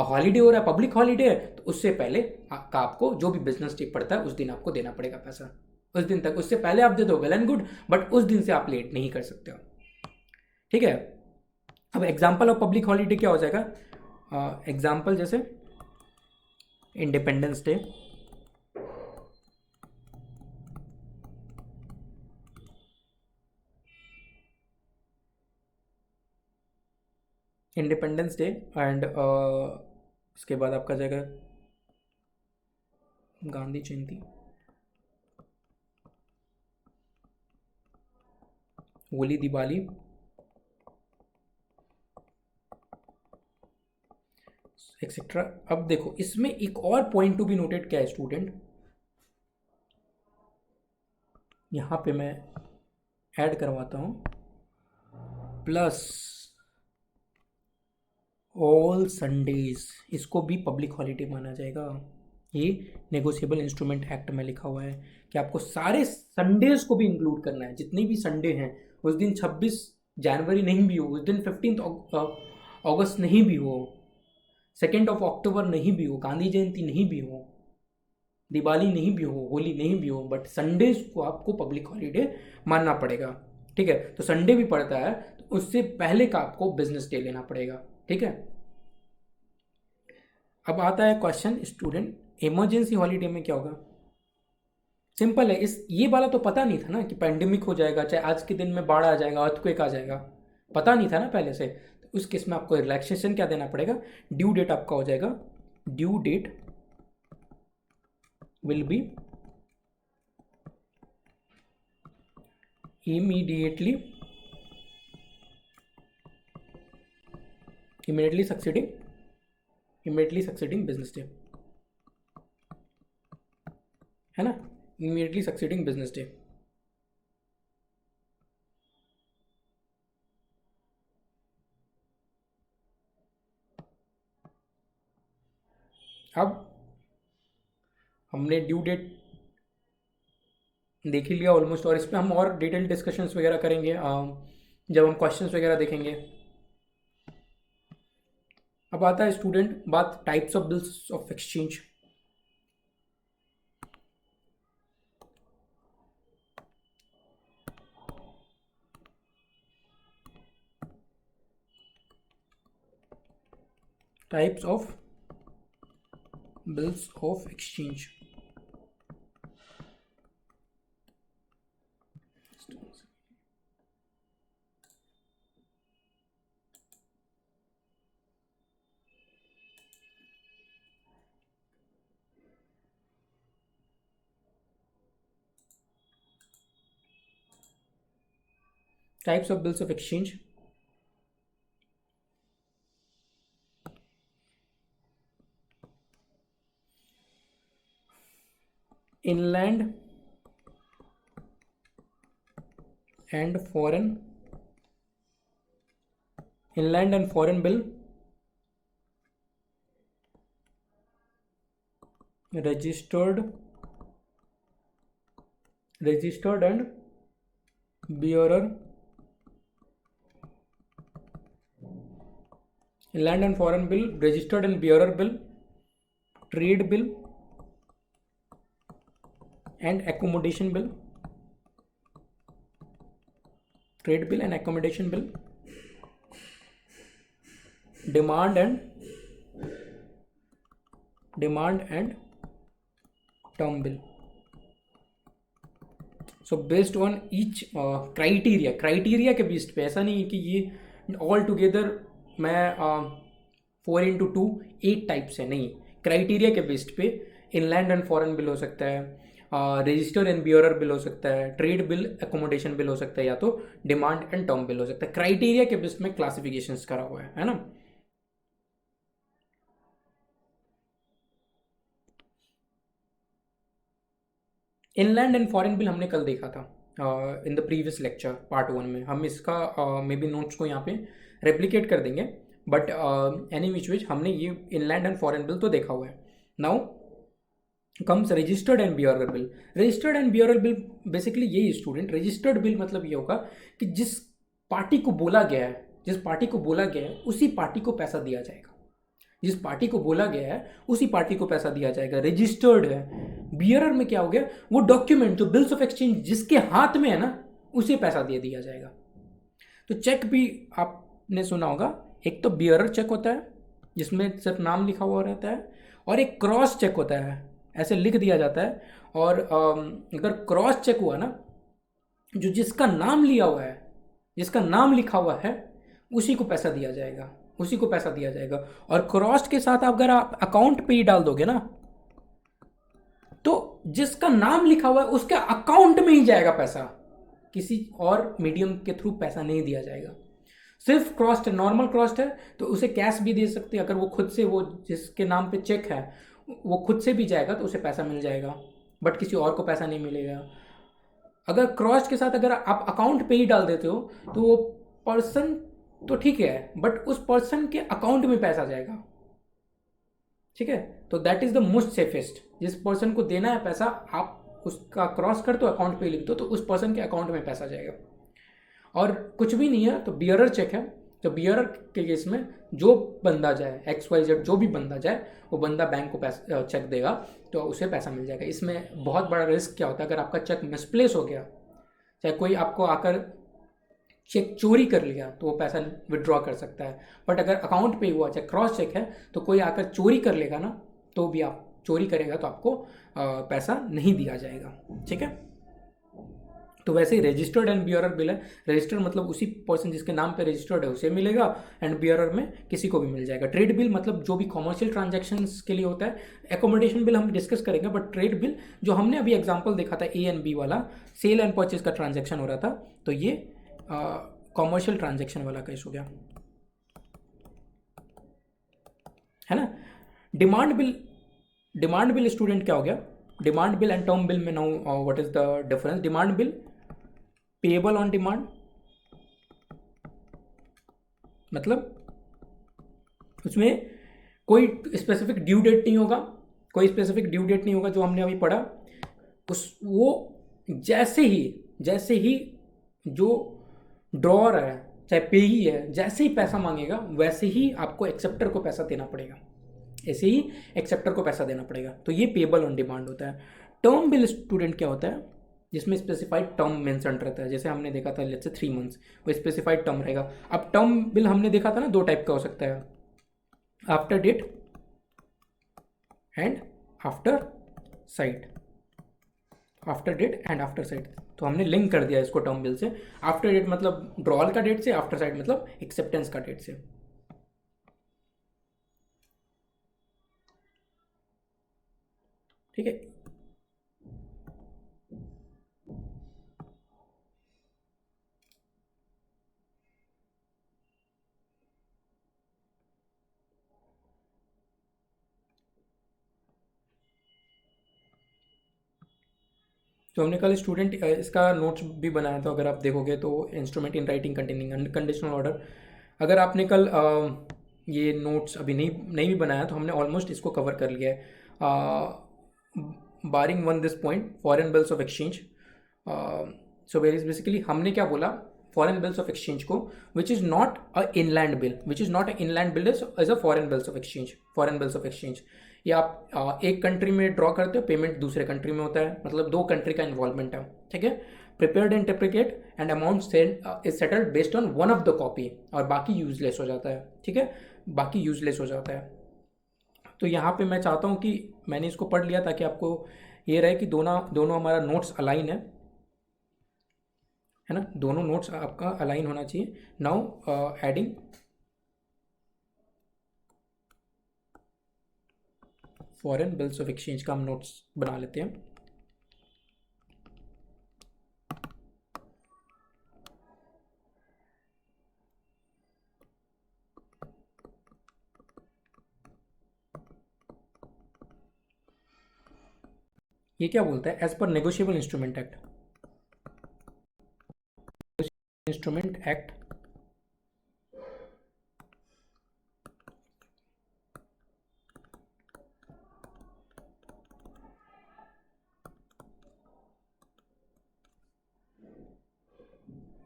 हॉलीडे हो रहा है, पब्लिक हॉलीडे है, तो उससे पहले का आपको जो भी बिजनेस डे पड़ता है उस दिन आपको देना पड़ेगा पैसा। उस दिन तक, उससे पहले आप दे दो वेल एंड गुड, बट उस दिन से आप लेट नहीं कर सकते हो, ठीक है। अब एग्जाम्पल ऑफ पब्लिक हॉलीडे क्या हो जाएगा? एग्जाम्पल जैसे independence day, independence day and उसके बाद आपका जाएगा गांधी जयंती, होली, दिवाली, एक्सेट्रा। अब देखो इसमें एक और पॉइंट टू बी नोटेड क्या है स्टूडेंट, यहां पे मैं ऐड करवाता हूं, प्लस ऑल संडेज, इसको भी पब्लिक हॉलीडे माना जाएगा। ये नेगोशिएबल इंस्ट्रूमेंट एक्ट में लिखा हुआ है कि आपको सारे संडेज को भी इंक्लूड करना है, जितने भी संडे हैं। उस दिन 26 जनवरी नहीं भी हो, उस दिन 15 अगस्त नहीं भी हो, 2 अक्टूबर नहीं भी हो, गांधी जयंती नहीं भी हो, दिवाली नहीं भी हो, होली नहीं भी हो, बट संडे को आपको पब्लिक हॉलीडे मानना पड़ेगा, ठीक है। तो संडे भी पड़ता है तो उससे पहले का आपको बिजनेस डे लेना पड़ेगा, ठीक है। अब आता है क्वेश्चन स्टूडेंट, इमरजेंसी हॉलीडे में क्या होगा? सिंपल है, इस ये वाला तो पता नहीं था ना कि पैंडेमिक हो जाएगा, चाहे आज के दिन में बाढ़ आ जाएगा, अर्थक्वेक आ जाएगा, पता नहीं था ना पहले से। तो उस केस में आपको रिलैक्सेशन क्या देना पड़ेगा? ड्यू डेट आपका हो जाएगा, due date will be immediately immediately succeeding business day, है ना, immediately succeeding बिजनेस डे। अब हमने ड्यू डेट देख ही लिया ऑलमोस्ट, और इस पर हम और डिटेल डिस्कशंस वगैरह करेंगे जब हम क्वेश्चंस वगैरह देखेंगे। अब आता है स्टूडेंट बात types of bills of exchange. Types of bills of exchange, types of bills of exchange. inland and foreign bill registered and bearer inland and foreign bill, registered and bearer bill, trade bill and accommodation bill, trade bill and accommodation bill, demand and term bill. So based on each criteria के based पे, ऐसा नहीं है कि ये all together मैं 4x2 8 types है, नहीं, क्राइटेरिया के बेस्ड पे इनलैंड एंड फॉरेन बिल हो सकता है, रजिस्टर एंड बियरर बिल हो सकता है, ट्रेड बिल एकोमोडेशन बिल हो सकता है, या तो डिमांड एंड टर्म बिल हो सकता है। क्राइटेरिया के बेस्ड में क्लासिफिकेशन करा हुआ है ना। इनलैंड एंड फॉरेन बिल हमने कल देखा था in the previous lecture part 1 में। हम इसका मे बी नोट्स को यहाँ पे रेप्लिकेट कर देंगे, बट एनी विच विच हमने ये इनलैंड एंड फॉरेन बिल तो देखा हुआ है। Now comes registered and bearer bill. Registered and bearer bill basically यही स्टूडेंट, रजिस्टर्ड बिल मतलब ये होगा कि जिस पार्टी को बोला गया है उसी पार्टी को पैसा दिया जाएगा, जिस पार्टी को बोला गया है उसी पार्टी को पैसा दिया जाएगा, रजिस्टर्ड है। बियरर में क्या हो गया, वो डॉक्यूमेंट जो बिल्स ऑफ एक्सचेंज जिसके हाथ में है ना, उसे पैसा दे दिया जाएगा। तो चेक भी आपने सुना होगा, एक तो बियरर चेक होता है जिसमें सिर्फ नाम लिखा हुआ रहता है, और एक क्रॉस चेक होता है, ऐसे लिख दिया जाता है। और अगर क्रॉस चेक हुआ ना, जो जिसका नाम लिया हुआ है, जिसका नाम लिखा हुआ है, उसी को पैसा दिया जाएगा, उसी को पैसा दिया जाएगा। और क्रॉस के साथ अगर आप अकाउंट पे ही डाल दोगे ना, तो जिसका नाम लिखा हुआ है उसके अकाउंट में ही जाएगा पैसा, किसी और मीडियम के थ्रू पैसा नहीं दिया जाएगा। सिर्फ क्रॉस्ड है, नॉर्मल क्रॉस्ड है तो उसे कैश भी दे सकते हैं, अगर वो खुद से, वो जिसके नाम पे चेक है वो खुद से भी जाएगा तो उसे पैसा मिल जाएगा, बट किसी और को पैसा नहीं मिलेगा। अगर क्रॉस्ड के साथ अगर आप अकाउंट पे ही डाल देते हो तो वो पर्सन तो ठीक है, बट उस पर्सन के अकाउंट में पैसा जाएगा, ठीक है। तो that is the most safest. जिस पर्सन को देना है पैसा, आप उसका क्रॉस कर दो, अकाउंट पे लिख दो, तो उस पर्सन के अकाउंट में पैसा जाएगा। और कुछ भी नहीं है तो बियरर चेक है। तो बियरर के केस में जो बंदा जाए, XYZ जो भी बंदा जाए, वो बंदा बैंक को पैसा चेक देगा तो उसे पैसा मिल जाएगा। इसमें बहुत बड़ा रिस्क क्या होता है, अगर आपका चेक मिसप्लेस हो गया, चाहे कोई आपको आकर चेक चोरी कर लिया, तो वो पैसा विड्रॉ कर सकता है। बट अगर अकाउंट पे हुआ, चाहे क्रॉस चेक है, तो कोई आकर चोरी कर लेगा ना, तो भी आप चोरी करेगा तो आपको पैसा नहीं दिया जाएगा, ठीक है। तो वैसे ही रजिस्टर्ड एंड बियरर बिल है। रजिस्टर्ड मतलब उसी पर्सन जिसके नाम पे रजिस्टर्ड है उसे मिलेगा, एंड बियरर में किसी को भी मिल जाएगा। ट्रेड बिल मतलब जो भी कॉमर्शियल ट्रांजैक्शंस के लिए होता है। एकोमोडेशन बिल हम डिस्कस करेंगे, बट ट्रेड बिल जो हमने अभी एग्जांपल देखा था A एंड B वाला, सेल एंड परचेज का ट्रांजैक्शन हो रहा था, तो ये कॉमर्शियल ट्रांजैक्शन वाला केस हो गया, है ना। डिमांड बिल स्टूडेंट क्या हो गया, demand bill and term bill में now what is the difference. Demand bill payable on demand, मतलब उसमें कोई स्पेसिफिक ड्यू डेट नहीं होगा, कोई स्पेसिफिक ड्यू डेट नहीं होगा जो हमने अभी पढ़ा। उस वो जैसे ही जो ड्रॉअर है, चाहे पेही है, जैसे ही पैसा मांगेगा वैसे ही आपको एक्सेप्टर को पैसा देना पड़ेगा, ऐसे ही एक्सेप्टर को पैसा देना पड़ेगा। तो ये पेएबल ऑन डिमांड होता है। टर्म बिल स्टूडेंट क्या होता है, जिसमें स्पेसिफाइड टर्म मेंशन रहता है। जैसे हमने देखा था लेट्स से 3 मंथ्स, वो स्पेसिफाइड टर्म रहेगा। अब टर्म बिल हमने देखा था ना, 2 टाइप का हो सकता है, after date and after sight, after date and after sight. तो हमने लिंक कर दिया इसको टर्म बिल से। आफ्टर डेट मतलब ड्रॉल का डेट से, आफ्टर साइट मतलब एक्सेप्टेंस का डेट से, ठीक है। तो हमने कल स्टूडेंट इसका नोट्स भी बनाया था, अगर आप देखोगे तो instrument in writing containing unconditional order. अगर आपने कल ये नोट्स अभी नहीं नहीं भी बनाया तो हमने ऑलमोस्ट इसको कवर कर लिया है, barring one this point foreign bills of exchange. So where is basically हमने क्या बोला, फॉरेन बिल्स ऑफ एक्सचेंज को which is not a inland bill, which is not a inland bill is a foreign bills of exchange. Foreign bills of exchange या आप एक country में draw करते हो, पेमेंट दूसरे कंट्री में होता है, मतलब दो कंट्री का इन्वॉल्वमेंट है, ठीक है। Prepared and triplicate and amount send is settled based on one of the copy, और बाकी यूजलेस हो जाता है, ठीक है, बाकी यूजलेस हो जाता है। तो यहाँ पे मैं चाहता हूँ कि मैंने इसको पढ़ लिया ताकि आपको ये रहे कि दोनों दोनों हमारा नोट्स अलाइन है ना, दोनों नोट्स आपका अलाइन होना चाहिए। Now adding foreign bills of exchange का हम नोट्स बना लेते हैं। ये क्या बोलता है, एज पर negotiable instrument act, instrument act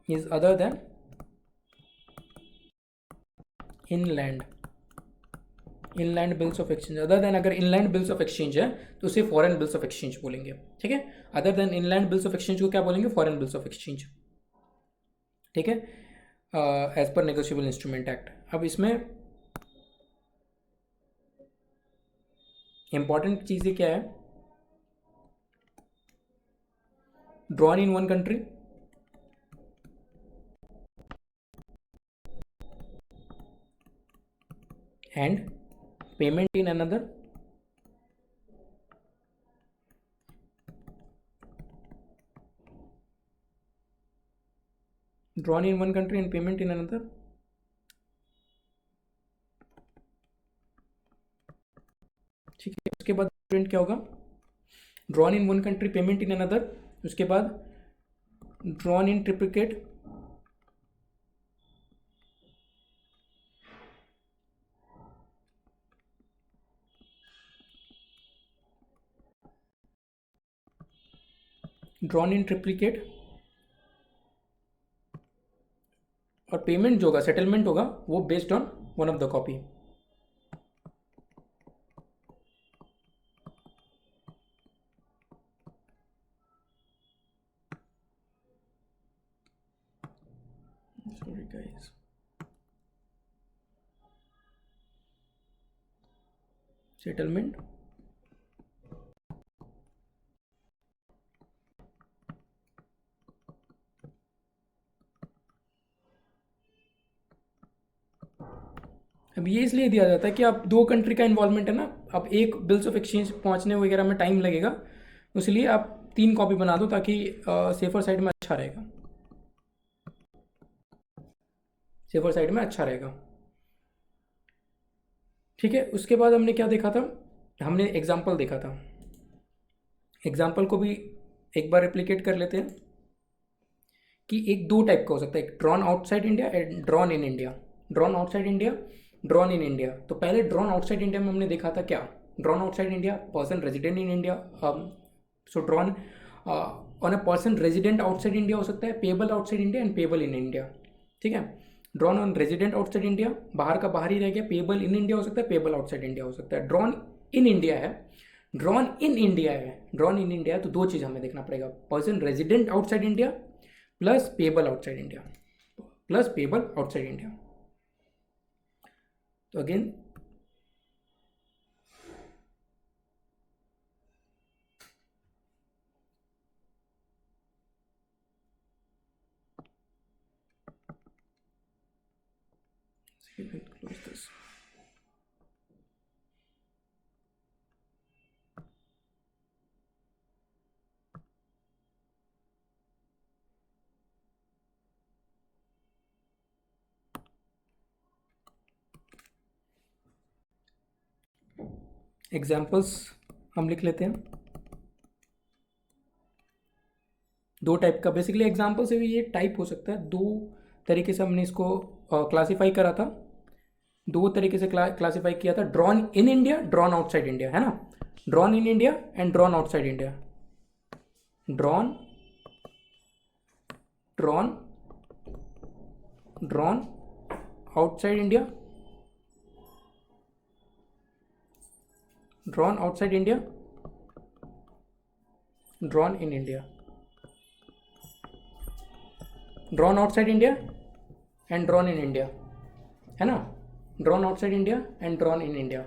is other than inland, inland bills of exchange. Other than, अगर इनलैंड बिल्स ऑफ एक्सचेंज है तो उसे फॉरेन बिल्स ऑफ एक्सचेंज बोलेंगे, ठीक है। Other than inland bills of exchange को क्या बोलेंगे, फॉरेन बिल्स ऑफ एक्सचेंज, ठीक है, एज पर नेगोशिएबल इंस्ट्रूमेंट एक्ट। अब इसमें इंपॉर्टेंट चीज़ें क्या है, drawn in one country and payment in another, drawn in one country and payment in another, ठीक है। उसके बाद प्रिंट क्या होगा, drawn in one country payment in another, उसके बाद drawn in triplicate, drawn in triplicate, और पेमेंट जो होगा, सेटलमेंट होगा, वो based on one of the copy. Sorry guys, settlement अब ये इसलिए दिया जाता है कि आप दो कंट्री का इन्वॉल्वमेंट है ना, अब एक बिल्स ऑफ एक्सचेंज पहुंचने वगैरह में टाइम लगेगा, इसलिए आप 3 कॉपी बना दो ताकि सेफर साइड में अच्छा रहेगा, सेफर साइड में अच्छा रहेगा, ठीक है। उसके बाद हमने क्या देखा था, हमने एग्जाम्पल देखा था, एग्जाम्पल को भी एक बार रिप्लिकेट कर लेते हैं कि एक दो टाइप का हो सकता है, एक drawn outside India and drawn in India. Drawn outside India, drawn in India. तो पहले ड्रॉन आउटसाइड इंडिया में हमने देखा था क्या, drawn outside India, person resident in India, so drawn on a person resident outside India हो सकता है, payable outside India and payable in India, ठीक है। Drawn on resident outside India, बाहर का बाहर ही रह गया, पेबल इन इंडिया हो सकता है, पेबल आउटसाइड इंडिया हो सकता है। ड्रॉन इन इंडिया है, ड्रॉन इन इंडिया है, ड्रॉन इन इंडिया है, तो दो चीज़ हमें देखना पड़ेगा, person resident outside India plus payable outside India, plus payable outside India. तो अगेन close this. एग्जाम्पल्स हम लिख लेते हैं, दो टाइप का बेसिकली एग्जाम्पल से भी ये टाइप हो सकता है। दो तरीके से हमने इसको क्लासीफाई करा था, दो तरीके से क्लासीफाई किया था, drawn in India, drawn outside India, है ना। Drawn in India and drawn outside India. Drawn drawn drawn outside India, drawn outside India, drawn in India, drawn outside India and drawn in India, है ना। Drawn outside India and drawn in India.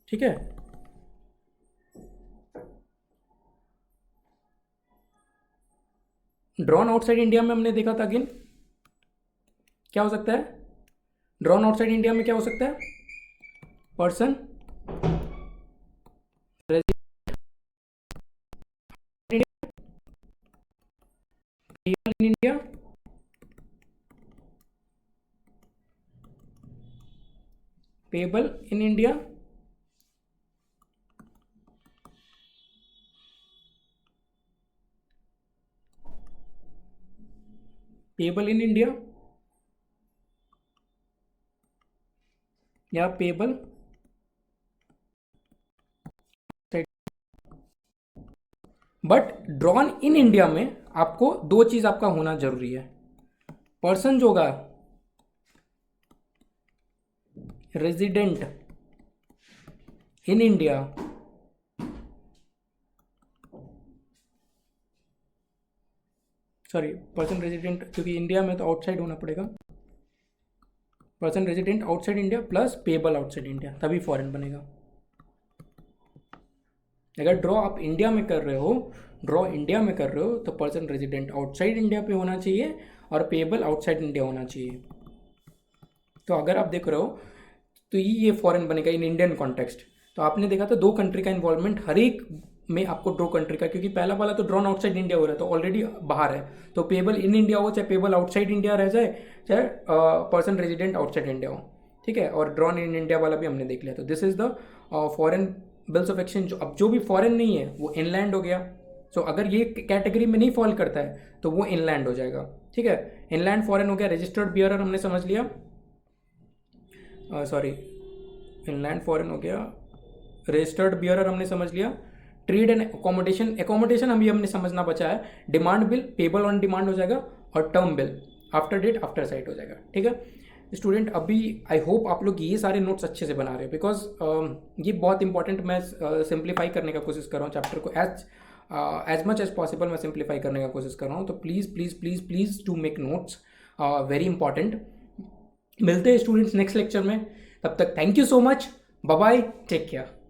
ठीक है। Drawn outside India में हमने देखा था again क्या हो सकता है, ड्रॉन आउटसाइड इंडिया में क्या हो सकता है, person in India, payable in India, payable in India या payable. But drawn in India में आपको दो चीज आपका होना जरूरी है। पर्सन जो होगा resident in India, sorry person resident, क्योंकि इंडिया में तो आउटसाइड होना पड़ेगा। Person resident outside India plus payable outside India, तभी फॉरेन बनेगा। अगर ड्रॉ आप इंडिया में कर रहे हो, ड्रॉ इंडिया में कर रहे हो तो पर्सन रेजिडेंट आउटसाइड इंडिया पे होना चाहिए और पेबल आउटसाइड इंडिया होना चाहिए। तो अगर आप देख रहे हो तो ये फॉरेन बनेगा इन इंडियन कॉन्टेक्स्ट। तो आपने देखा था दो कंट्री का इन्वॉल्वमेंट हर एक में आपको ड्रॉ कंट्री का, क्योंकि पहला वाला तो ड्रॉन आउटसाइड इंडिया हो रहा है तो ऑलरेडी बाहर है, तो पेबल इन इंडिया हो चाहे पेबल आउटसाइड इंडिया रह जाए, चाहे पर्सन रेजिडेंट आउटसाइड इंडिया हो, ठीक है। और ड्रॉन इन इंडिया वाला भी हमने देख लिया। तो this is the foreign bills of exchange. अब जो भी फॉरेन नहीं है वो इनलैंड हो गया। सो अगर ये कैटेगरी में नहीं फॉल करता है तो वो इनलैंड हो जाएगा, ठीक है। इनलैंड फॉरेन हो गया। रजिस्टर्ड बियरर हमने समझ लिया, सॉरी इनलैंड फॉरेन हो गया, रजिस्टर्ड बियरर हमने समझ लिया। ट्रेड एंड अकोमोडेशन, अकोमोडेशन अभी हमने समझना बचा है। Demand bill payable on demand हो जाएगा और term bill after date after sight हो जाएगा, ठीक है। स्टूडेंट अभी आई होप आप लोग ये सारे नोट्स अच्छे से बना रहे हो, बिकॉज ये बहुत इंपॉर्टेंट, मैं सिंप्लीफाई करने का कोशिश कर रहा हूँ चैप्टर को, एज मच एज पॉसिबल मैं सिंप्लीफाई करने का कोशिश कर रहा हूँ। तो please please please please to make notes, very important. मिलते हैं स्टूडेंट्स नेक्स्ट लेक्चर में, तब तक thank you so much, bye bye, take care.